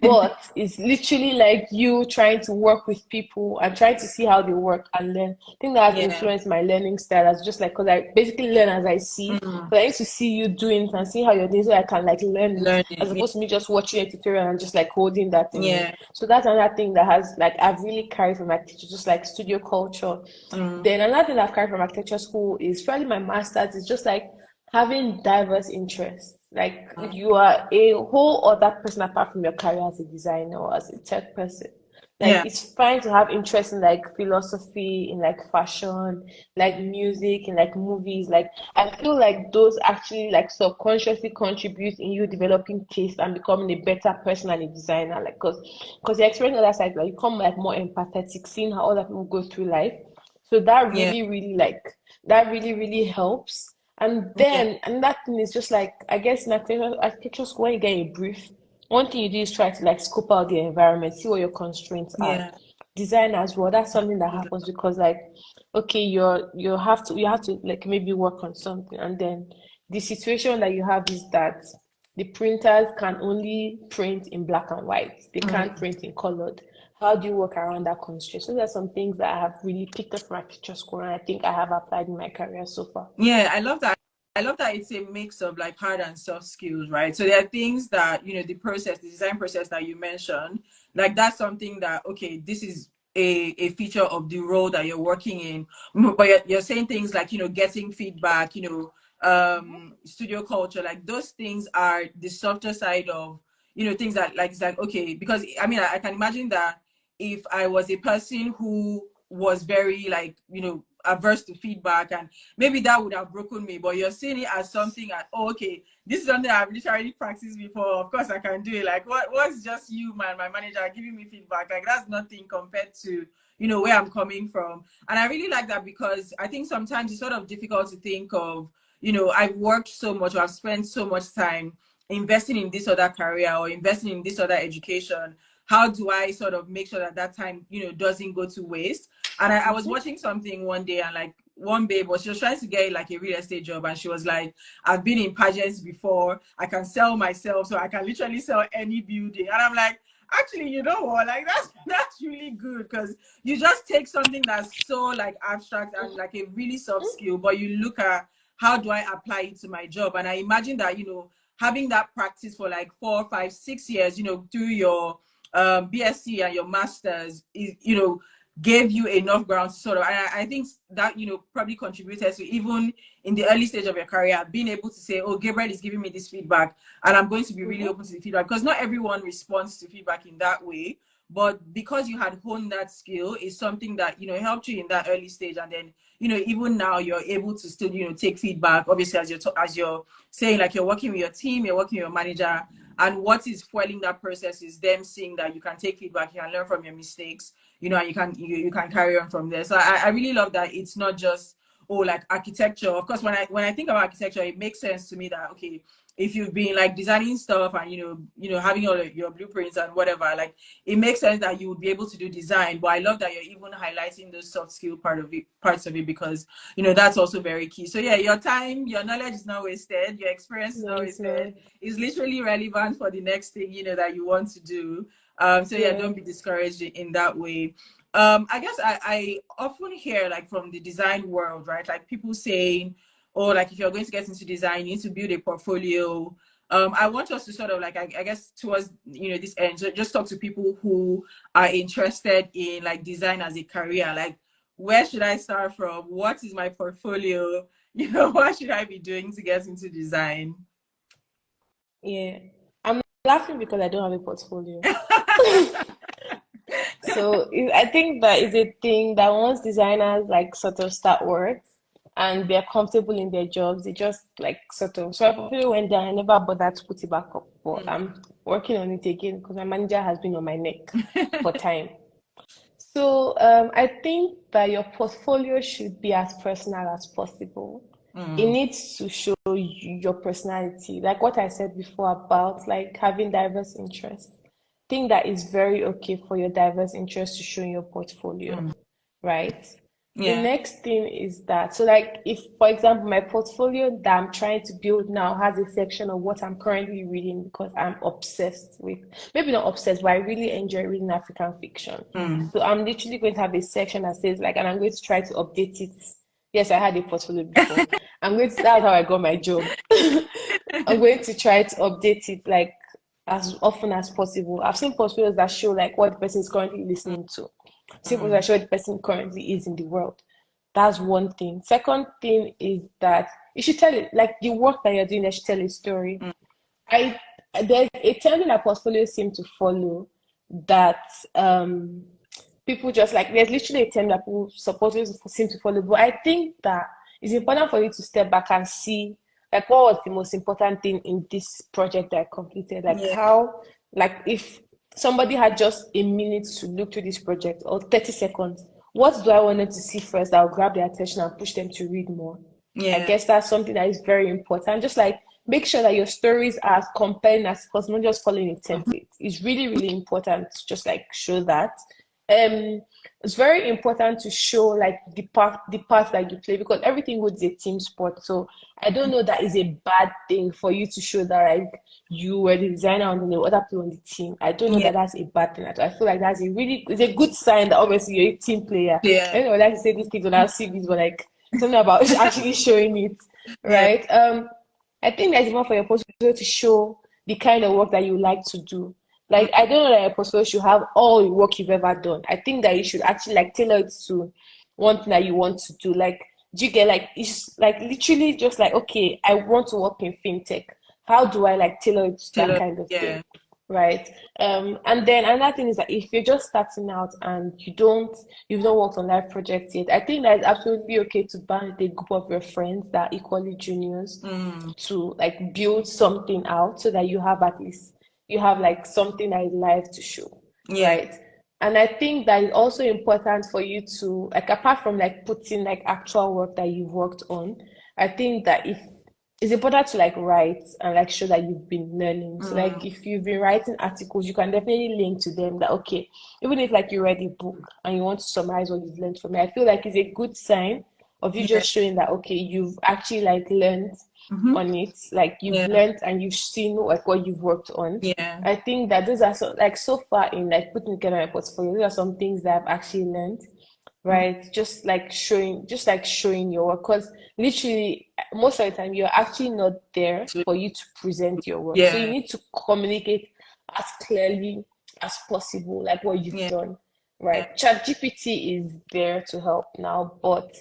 But it's literally like you trying to work with people and trying to see how they work and learn. I think that has Yeah. influenced my learning style as just like because I basically learn as I see. But I need to see you doing it and see how you're doing so I can like learn it as Learning. opposed to me just watching a tutorial and just like holding that in me. Yeah. So that's another thing that has like I've really carried from my teacher, just like studio culture. Then another thing I've carried from architecture school is probably my master's is just like having diverse interests. Like you are a whole other person apart from your career as a designer or as a tech person. Like Yeah. it's fine to have interest in like philosophy, in like fashion, like music, in like movies. Like I feel like those actually like subconsciously contribute in you developing taste and becoming a better person and a designer. Like because you experience other side, like you become like more empathetic, seeing how other people go through life. So that Yeah. really like that really helps. And Yeah. then another thing is just like I guess in architecture school when you get a brief, one thing you do is try to like scope out the environment, see what your constraints are. Yeah. Design as well, that's something that happens because like okay, you have to like maybe work on something and then the situation that you have is that the printers can only print in black and white. They can't print in colored. How do you work around that constraint? So there's some things that I have really picked up from architecture school and I think I have applied in my career so far. Yeah, I love that. I love that it's a mix of like hard and soft skills, right? So there are things that, the design process that you mentioned, like that's something that, okay, this is a feature of the role that you're working in. But you're saying things like, getting feedback, studio culture, like those things are the softer side of, things that like, it's like, okay, because I mean, I can imagine that if I was a person who was very like, averse to feedback and maybe that would have broken me, but you're seeing it as something that, oh, okay, this is something I've literally practiced before. Of course I can do it. Like what's just you, man, my manager giving me feedback? Like that's nothing compared to, where I'm coming from. And I really like that because I think sometimes it's sort of difficult to think of, I've worked so much or I've spent so much time investing in this other career or investing in this other education. How do I sort of make sure that that time, doesn't go to waste? And I was watching something one day and like one babe she was trying to get like a real estate job and she was like, I've been in pageants before, I can sell myself, so I can literally sell any building. And I'm like, actually, you know what, like that's really good because you just take something that's so like abstract and like a really soft skill, but you look at how do I apply it to my job. And I imagine that, having that practice for like 4, 5, 6 years, through your BSc and your masters is, gave you enough ground to sort of, and I think that, probably contributed to even in the early stage of your career, being able to say, oh, Gabriel is giving me this feedback and I'm going to be really open to the feedback because not everyone responds to feedback in that way. But because you had honed that skill is something that, helped you in that early stage. And then, even now you're able to still, take feedback, obviously, as you're saying, like you're working with your team, you're working with your manager. And what is fueling that process is them seeing that you can take feedback, you can learn from your mistakes, and you can carry on from there. So I really love that it's not just, oh, like architecture. Of course, when I think about architecture, it makes sense to me that, okay, if you've been like designing stuff and having all of your blueprints and whatever, like it makes sense that you would be able to do design. But I love that you're even highlighting those soft skill parts of it because that's also very key. So yeah, your time, your knowledge is not wasted, your experience is No, not it's wasted. not. It's literally relevant for the next thing that you want to do. So yeah, Yeah. don't be discouraged in that way. I guess I often hear like from the design world, right? Like people saying, or like if you're going to get into design, you need to build a portfolio. I want us to sort of like I guess towards this end, just talk to people who are interested in like design as a career. Like, where should I start from? What is my portfolio? What should I be doing to get into design? Yeah. I'm laughing because I don't have a portfolio. So I think that is a thing that once designers like sort of start work and they're comfortable in their jobs, they just like sort of. So I probably went down. I never bothered to put it back up, but I'm working on it again because my manager has been on my neck for time. So I think that your portfolio should be as personal as possible. It Mm, needs to show you your personality, like what I said before about like having diverse interests. think that it's very okay for your diverse interests to show in your portfolio, right? The Yeah. next thing is that, so like if, for example, my portfolio that I'm trying to build now has a section of what I'm currently reading because I'm obsessed with, maybe not obsessed, but I really enjoy reading African fiction. So I'm literally going to have a section that says like, and I'm going to try to update it. Yes, I had a portfolio before. That's how I got my job. I'm going to try to update it like as often as possible. I've seen portfolios that show like what the person is currently listening to. Simple that show what the person currently is in the world. That's one thing. Second thing is that you should tell it like the work that you're doing, you should tell a story. I There's a trend that portfolios seem to follow that people just like there's literally a term that people supposedly seem to follow, but I think that it's important for you to step back and see like what was the most important thing in this project that I completed, like Yeah. how, like if somebody had just a minute to look through this project or 30 seconds, what do I want them to see first that will grab their attention and push them to read more? I Yeah. guess that's something that is very important. Just like make sure that your stories are as compelling as possible, not just following a template. It's really, really important to just like show that. It's very important to show like the part that you play because everything is a team sport. So I don't know that is a bad thing for you to show that like you were the designer and the other people on the team. I don't know Yeah. that that's a bad thing. I feel like it's a good sign that obviously you're a team player. I Yeah. don't know, like to say these things when I see these, but like something about actually showing it, Yeah. right? I think that's important for your portfolio to show the kind of work that you like to do. Like, I don't know that your portfolio should have all the work you've ever done. I think that you should actually like tailor it to one thing that you want to do. Like, do you get like it's like literally just like, okay, I want to work in fintech. How do I like tailor it to that Taylor. kind of thing? Yeah. Right. And then another thing is that if you're just starting out and you've not worked on live projects yet, I think that it's absolutely okay to band with a group of your friends that are equally juniors to like build something out so that you have like something that is live to show, Yeah. right? And I think that it's also important for you to like apart from like putting like actual work that you've worked on, I think that if it's important to like write and like show that you've been learning. So like if you've been writing articles, you can definitely link to them that okay, even if like you read a book and you want to summarize what you've learned from it, I feel like it's a good sign of you Yeah. just showing that okay, you've actually like learned on it, like you've Yeah. learned and you've seen like what you've worked on. Yeah. I think that those are so far in like putting together my portfolio, those are some things that I've actually learned, right? Just like showing your work because literally most of the time you're actually not there So, for you to present your work, so you yeah. need to communicate as clearly as possible like what you've Yeah. done, Yeah. right? ChatGPT is there to help now, but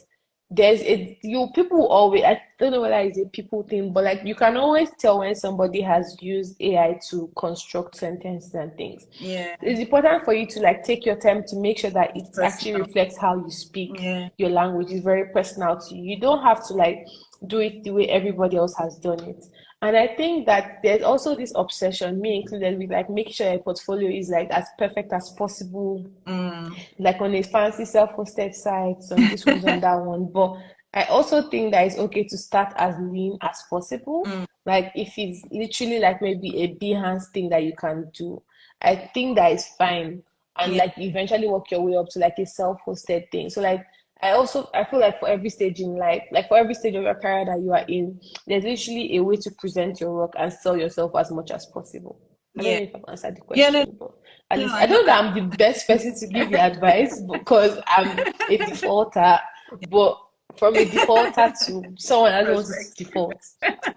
there's a you people will always, I don't know whether it's a people thing, but like you can always tell when somebody has used AI to construct sentences and things. Yeah. It's important for you to like take your time to make sure that it actually Personal. reflects how you speak. Yeah. Your language is very personal to you. You don't have to like do it the way everybody else has done it. And I think that there's also this obsession, me included, with like making sure your portfolio is like as perfect as possible, like on a fancy self-hosted site, on this one's on that one. But I also think that it's okay to start as lean as possible. Like if it's literally like maybe a Behance thing that you can do, I think that is fine. And Yeah. like eventually work your way up to like a self-hosted thing. So like I feel like for every stage in life, like for every stage of your career that you are in, there's literally a way to present your work and sell yourself as much as possible. I don't Yeah. know if I've answered the Yeah. No, question, but at no, least I I love don't know that. that I'm the best person to give you advice because I'm a defaulter, but from a defaulter to someone that doesn't want Respect. to default.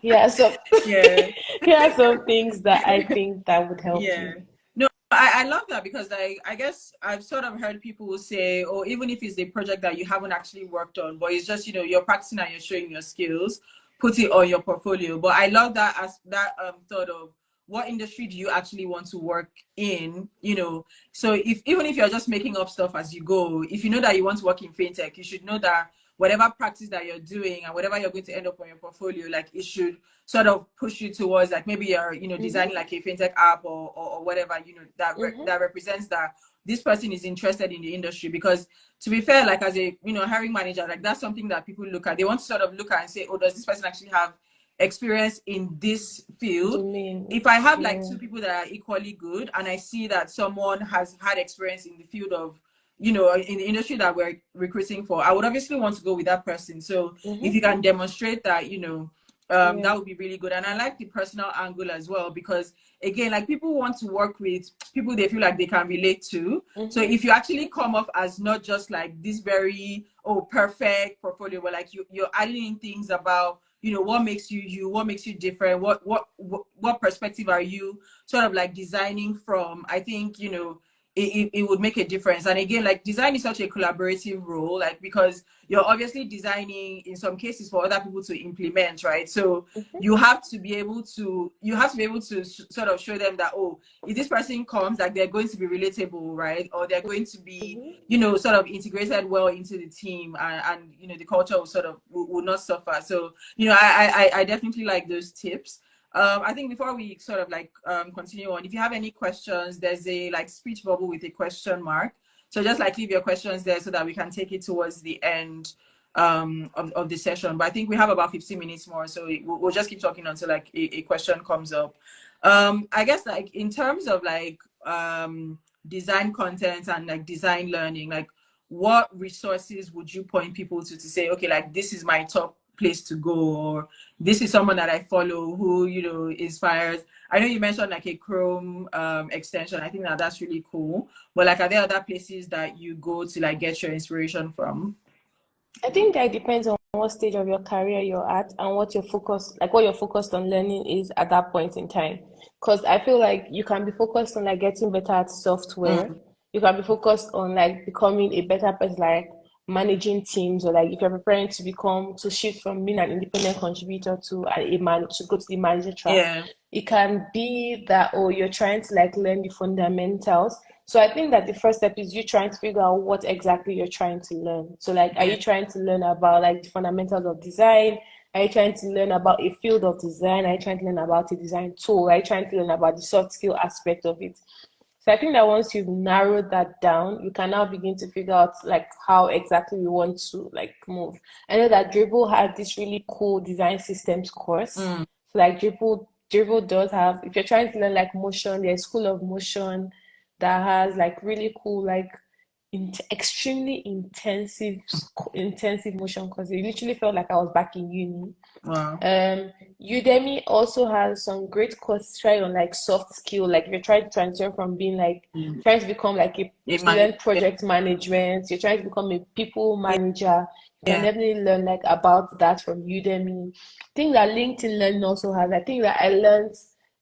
Yeah, so Yeah. here are some things that I think that would help Yeah. you. No, I love that because I guess I've sort of heard people say, or even if it's a project that you haven't actually worked on, but it's just, you're practicing and you're showing your skills, put it on your portfolio. But I love that as that thought of what industry do you actually want to work in, So even if you're just making up stuff as you go, if you know that you want to work in fintech, you should know that whatever practice that you're doing and whatever you're going to end up on your portfolio, like it should sort of push you towards like maybe you're designing like a fintech app or whatever that represents that this person is interested in the industry. Because to be fair, like as a hiring manager, like that's something that people look at. They want to sort of look at and say, oh, does this person actually have experience in this field. Domain. If I have like Yeah. two people that are equally good, and I see that someone has had experience in the field of, you know, in the industry that we're recruiting for, I would obviously want to go with that person. So if you can demonstrate that, you know, that would be really good. And I like the personal angle as well, because again, like, people want to work with people they feel like they can relate to. So if you actually come off as not just like this very perfect portfolio, but like you're adding in things about, you know, what makes you you, what makes you different, what perspective are you sort of like designing from, I think, you know, it would make a difference. And again, like, design is such a collaborative role, like, because you're obviously designing in some cases for other people to implement, right? So you have to be able to sort of show them that, oh, if this person comes, like, they're going to be relatable, right? Or they're going to be, you know, sort of integrated well into the team, and you know, the culture will sort of will not suffer. So, you know, I definitely like those tips. I think before we sort of like continue on, if you have any questions, there's a like speech bubble with a question mark. So just like leave your questions there so that we can take it towards the end of the session. But I think we have about 15 minutes more, so we'll just keep talking until like a question comes up. I guess, like, in terms of like design content and like design learning, like, what resources would you point people to say, okay, like, this is my top place to go, or this is someone that I follow who, you know, inspires? I know you mentioned like a Chrome extension. I think that that's really cool. But like, are there other places that you go to like get your inspiration from? I think that it depends on what stage of your career you're at and what your focus, like what you're focused on learning is at that point in time. Because I feel like you can be focused on like getting better at software. You can be focused on like becoming a better person, like managing teams, or like if you're preparing to shift from being an independent contributor to a man to go to the manager track. Yeah. It can be that, oh, you're trying to like learn the fundamentals. So I think that the first step is you trying to figure out what exactly you're trying to learn. So like, are you trying to learn about like the fundamentals of design? Are you trying to learn about a field of design? Are you trying to learn about a design tool? Are you trying to learn about the soft skill aspect of it? So I think that once you've narrowed that down, you can now begin to figure out like how exactly you want to like move. I know that Dribble had this really cool design systems course. So like Dribble does have, if you're trying to learn like motion, there's School of Motion that has like really cool like extremely intensive motion courses. It literally felt like I was back in uni. Wow. Udemy also has some great courses try on like soft skill, like if you're trying to transfer from being like trying to become like a student project management, you're trying to become a people manager, you can definitely learn like about that from Udemy. I think that LinkedIn Learning also has, I think that I learned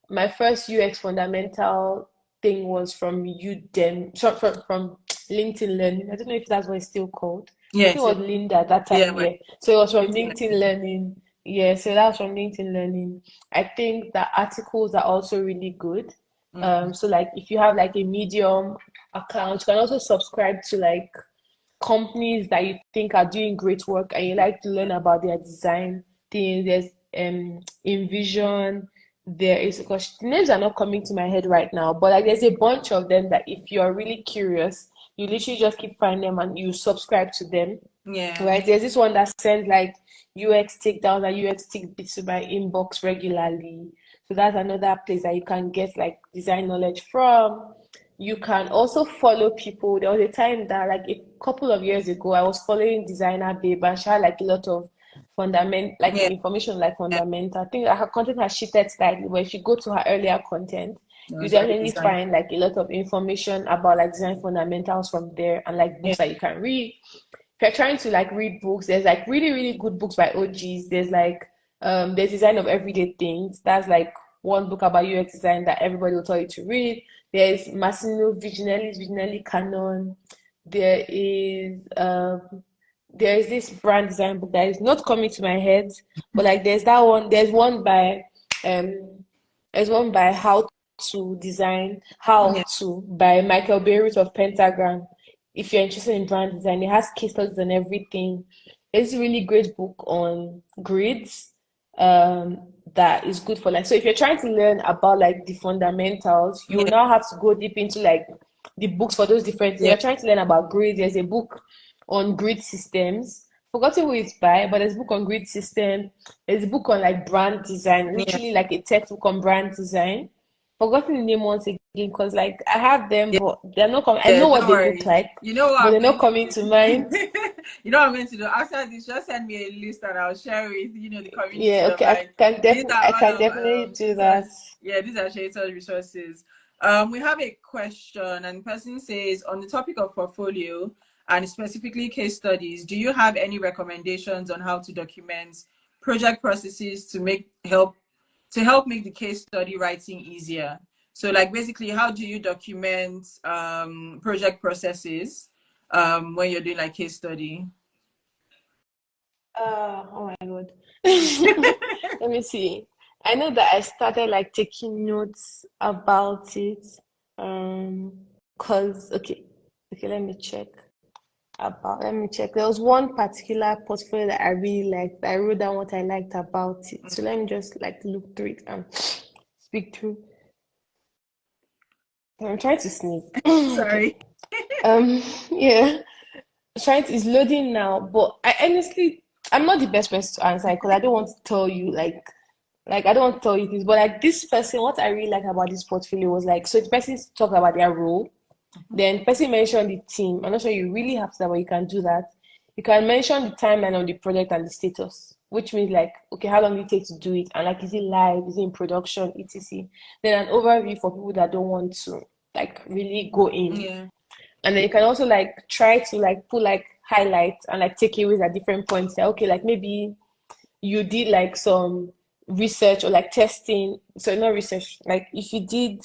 my first UX fundamental thing was from Udemy, from LinkedIn Learning. I don't know if that's what it's still called. I think it was Linda at that time. Yeah. So it was from LinkedIn Learning. Yeah, so that was from LinkedIn Learning. I think that articles are also really good. So like if you have like a Medium account, you can also subscribe to like companies that you think are doing great work and you like to learn about their design things. There's Envision. There is, because the names are not coming to my head right now, but like there's a bunch of them that if you're really curious, you literally just keep finding them and you subscribe to them. Yeah. Right. There's this one that sends like UX takedowns and UX tidbits to my inbox regularly. So that's another place that you can get like design knowledge from. You can also follow people. There was a time that like a couple of years ago, I was following designer babe and she had like a lot of information like fundamental. I think her content has shifted slightly, but if you go to her earlier content, you definitely find like a lot of information about like design fundamentals from there and like books that you can read. If you're trying to like read books, there's like really, really good books by OGs. There's like the design of everyday things. That's like one book about UX design that everybody will tell you to read. There's Massimo Vignelli Canon. There's this brand design book that is not coming to my head, but like there's one by How to Design by Micheal Beirut of Pentagram. If you're interested in brand design, it has case studies and everything. It's a really great book on grids that is good for like, so if you're trying to learn about like the fundamentals, you now have to go deep into like the books for those different things. You're trying to learn about grids, there's a book on grid systems. forgotten who it's by, but there's a book on grid system. There's a book on like brand design, Yeah. literally like a textbook on brand design. Forgotten the name once again because like I have them, Yeah. but they're not coming. I Yeah, know what don't they look worry. like, You know what but I'm they're not going to coming to mind. do? You know what I'm going to do? After this, just send me a list and I'll share with, the community Yeah, of okay, like, these are I all can of definitely do that. Shaitan's, yeah, these are Shaitan's resources. We have a question, and the person says, on the topic of portfolio and specifically case studies, do you have any recommendations on how to document project processes to help make the case study writing easier? So like basically, how do you document project processes when you're doing like case study? Oh my God. Let me see. I know that I started like taking notes about it. Um, cause okay, let me check. There was one particular portfolio that I really liked. I wrote down what I liked about it. So let me just like look through it and speak through. I'm trying to sneeze. Okay. Sorry. Yeah. It's loading now, but I honestly, I'm not the best person to answer because I don't want to tell you like I don't want to tell you this, but like this person, what I really like about this portfolio was like, so the person talked about their role, then the person mentioned the team. I'm not sure you really have to, but you can do that. You can mention the timeline of the project and the status, which means like, okay, how long did it take to do it? And like, is it live? Is it in production? etc. Then an overview for people that don't want to like really go in. Yeah. And then you can also like try to like put like highlights and like takeaways at different points. Like, okay, like maybe you did like some research or like testing. So not research, like if you did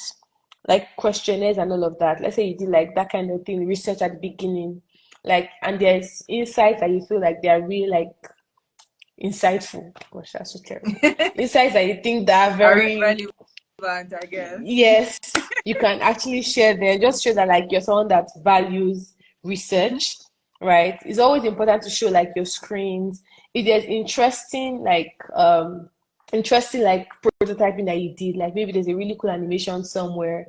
like questionnaires and all of that. Let's say you did like that kind of thing, research at the beginning, like and there's insights that you feel like they are really like insightful. Gosh, that's so terrible. Insights that you think that are Are very relevant, I guess. yes, you can actually share them. Just show that like you're someone that values research, right? It's always important to show like your screens. If there's interesting like prototyping that you did, like maybe there's a really cool animation somewhere.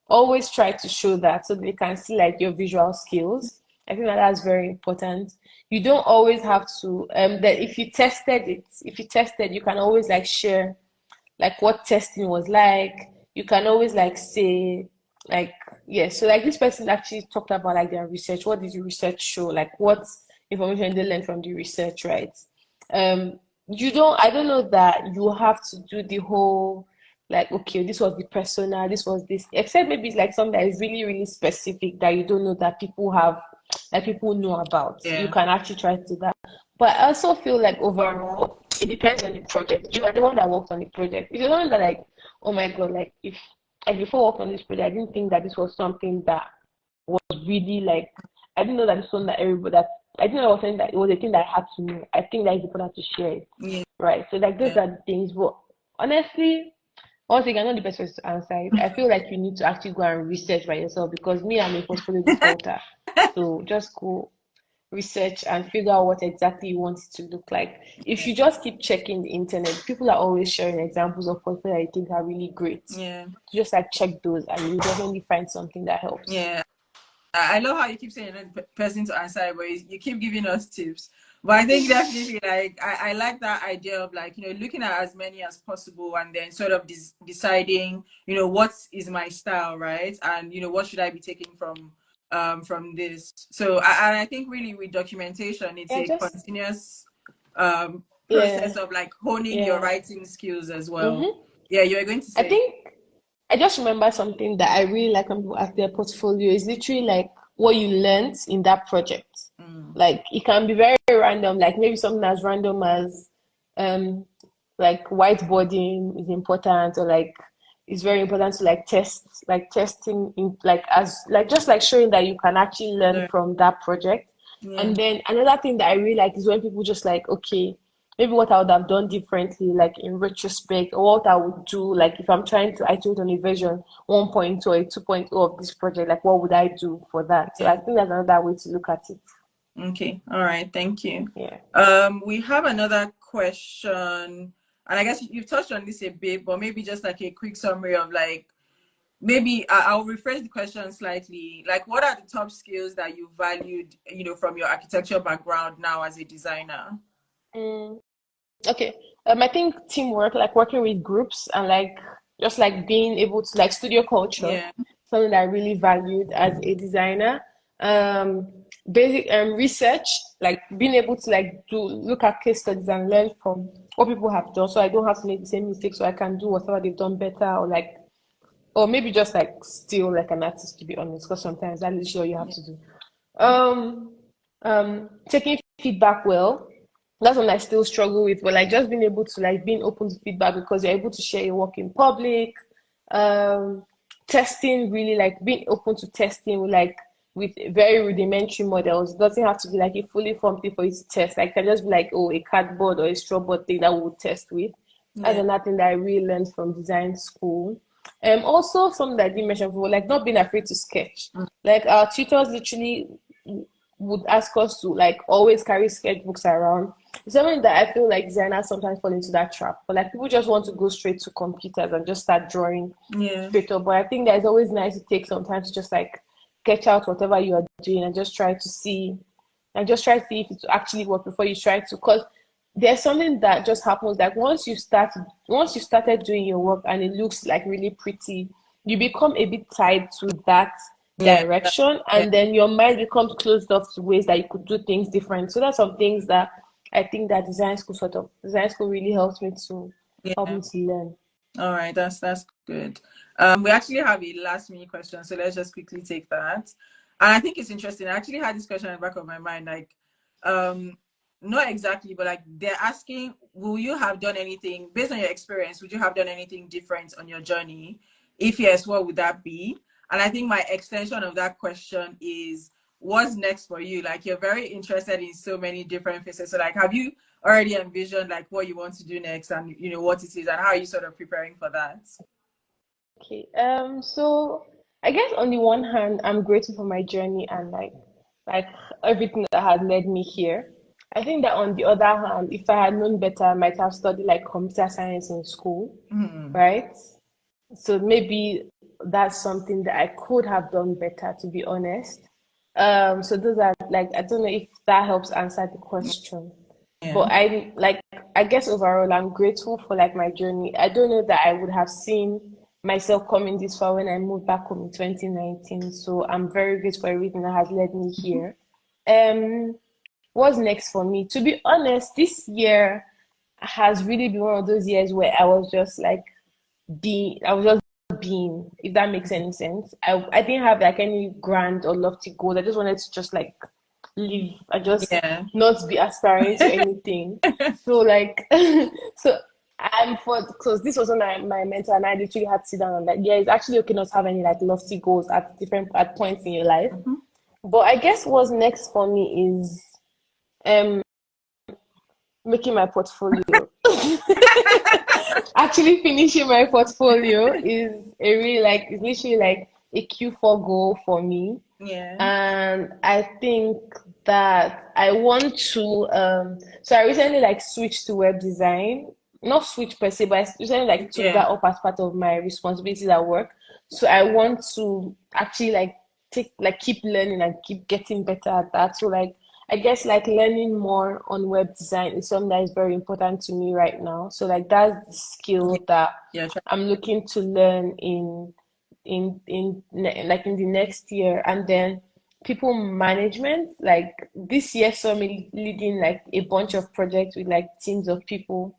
Always try to show that so they can see like your visual skills. I think that that's very important. You don't always have to that if you tested, you can always like share like what testing was like. You can always like say like yeah. So like this person actually talked about like their research. What did the research show? Like what information they learned from the research, right? You don't. I don't know that you have to do the whole like okay, this was the persona, this was this. Except maybe it's like something that is really really specific that you don't know that people know about. You Yeah. can actually try to do that. But I also feel like overall, it depends on the project. You are the one that works on the project. If you're the one that like, oh my God, like if like before I worked on this project, I didn't think that this was something that was really like I didn't know that it's something that everybody that I didn't know it was something that it was a thing that I had to know. I think that it's important to share it. Yeah. Right. So like those Yeah. are the things. But honestly, once again, I'm not the best person to answer it. I feel like you need to actually go and research by yourself because me, I'm a portfolio defaulter. So just go research and figure out what exactly you want it to look like. If you just keep checking the internet, people are always sharing examples of portfolio I think are really great. Yeah. Just like check those and you definitely find something that helps. Yeah. I love how you keep saying you're not the person to answer it, but you keep giving us tips. But I think definitely like I like that idea of like, looking at as many as possible and then sort of deciding, what is my style, right? And what should I be taking from this. So I think really with documentation, it's Yeah, a just continuous yeah, process of like honing your yeah. writing skills as well. Mm-hmm. Yeah, you're going to I say. think I just remember something that I really like when people ask their portfolio is literally like what you learned in that project. Mm, Like it can be very random, like maybe something as random as um like whiteboarding is important or like it's very important to like testing in like as like just like showing that you can actually learn learn. from that project. Yeah. And then another thing that I really like is when people just like, okay, maybe what I would have done differently, like in retrospect, or what I would do, like if I'm trying to iterate on a version 1.2 or a 2.0 of this project, like what would I do for that? So Yeah. I think that's another way to look at it. Okay. All right. Thank you. Yeah. We have another question, and I guess you've touched on this a bit, but maybe just like a quick summary of like maybe I'll rephrase the question slightly. Like, what are the top skills that you valued, from your architecture background now as a designer? Mm, okay. I think teamwork, like working with groups and like just like being able to like studio culture, Yeah, something that I really valued as a designer. Um, basic research, like being able to like do look at case studies and learn from what people have done, so I don't have to make the same mistakes, so I can do whatever they've done better, or maybe just like still like an artist, to be honest, because sometimes that's literally all you have yeah, to do. Um, Taking feedback well. That's one I still struggle with, but like just being able to like being open to feedback because you're able to share your work in public. Um, Testing, really like being open to testing with very rudimentary models. It doesn't have to be like a fully formed thing for you to test. Like, can just be like, oh, a cardboard or a straw board thing that we'll test with. That's yeah, another thing that I really learned from design school. Also something that I didn't mention before, like not being afraid to sketch. mm, Like our tutors literally would ask us to like always carry sketchbooks around. It's something that I feel like designers sometimes fall into that trap. But like people just want to go straight to computers and just start drawing yeah, straight up. But I think that it's always nice to take some time to just like sketch out whatever you are doing and just try to see if it actually works before you try to, because there's something that just happens like once you started doing your work and it looks like really pretty, you become a bit tied to that yeah, direction, yeah, and then your mind becomes closed off to ways that you could do things different. So that's some things that I think that design school really help yeah. me to learn. All right, that's good. We actually have a last minute question, so let's just quickly take that. And I think it's interesting. I actually had this question in the back of my mind, like, um, not exactly, but like they're asking, will you have done anything based on your experience? Would you have done anything different on your journey? If yes, what would that be? And I think my extension of that question is, what's next for you? Like, you're very interested in so many different faces. So, like, have you already envisioned like what you want to do next, and what it is, and how are you sort of preparing for that? Okay. So I guess on the one hand, I'm grateful for my journey and like everything that has led me here. I think that on the other hand, if I had known better, I might have studied like computer science in school, Hmm. right? So maybe that's something that I could have done better, to be honest. So those are like, I don't know if that helps answer the question. Yeah. But I guess overall I'm grateful for like my journey. I don't know that I would have seen myself coming this far when I moved back home in 2019. So I'm very grateful for everything that has led me here. Um, what's next for me? To be honest, this year has really been one of those years where I was just being, if that makes any sense. I didn't have like any grand or lofty goals. I just wanted to just like live and just Yeah. not be aspiring to anything. So like so I'm for because this was when my mentor and I literally had to sit down and like, yeah, it's actually okay not to have any like lofty goals at points in your life. Mhm. But I guess what's next for me is um making my portfolio. Actually finishing my portfolio is a really like it's literally like a Q4 goal for me. Yeah. And I think that I want to so I recently like switched to web design. Not switch per se, but I recently like took Yeah. that up as part of my responsibilities at work. So I want to actually like keep learning and keep getting better at that. So like I guess like learning more on web design is something that is very important to me right now. So like that's the Yeah. skill that Yeah. I'm looking to learn like in the next year. And then people management, like this year saw me leading like a bunch of projects with like teams of people,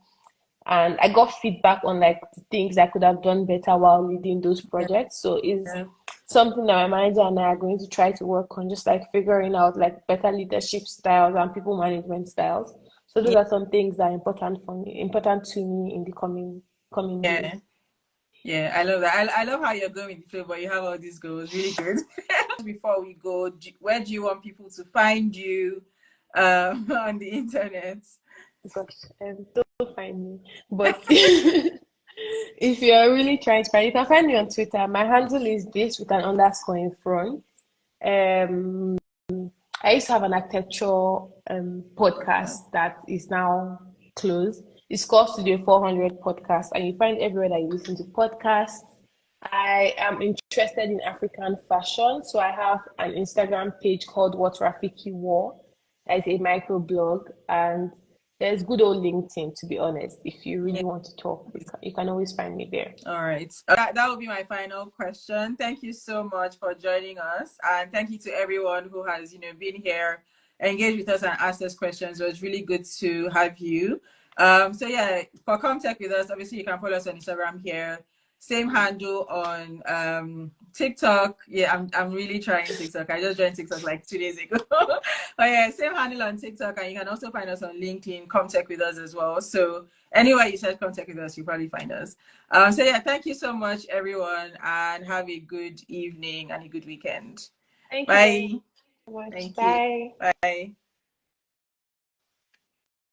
and I got feedback on like the things I could have done better while leading those Yeah. projects. So it's Yeah. something that my manager and I are going to try to work on, just like figuring out like better leadership styles and people management styles. So those Yeah. are some things that are important to me in the coming years. Yeah. Yeah. I love that. I love how you're going with the flow, but you have all these goals. Really good. Before we go, where do you want people to find you on the internet? Gosh, don't find me. But if you're really trying to find, you can find me on Twitter. My handle is this with an underscore in front. Um, I used to have an architecture podcast that is now closed. It's called Studio 400 Podcast, and you find everywhere that you listen to podcasts. I am interested in African fashion, so I have an Instagram page called What Rafiki Wore. That is a microblog, and there's good old LinkedIn, to be honest. If you Yeah. really want to talk, you can always find me there. All right. That will be my final question. Thank you so much for joining us. And thank you to everyone who has, been here, engaged with us and asked us questions. It was really good to have you. So yeah, for contact with us, obviously you can follow us on Instagram here. Same handle on TikTok. Yeah, I'm really trying TikTok. I just joined TikTok like 2 days ago. But yeah, same handle on TikTok, and you can also find us on LinkedIn. Contact with us as well. So anywhere you search contact with us, you'll probably find us. So yeah, thank you so much, everyone, and have a good evening and a good weekend. Thank you very Bye. much. Thank you. Bye. Bye.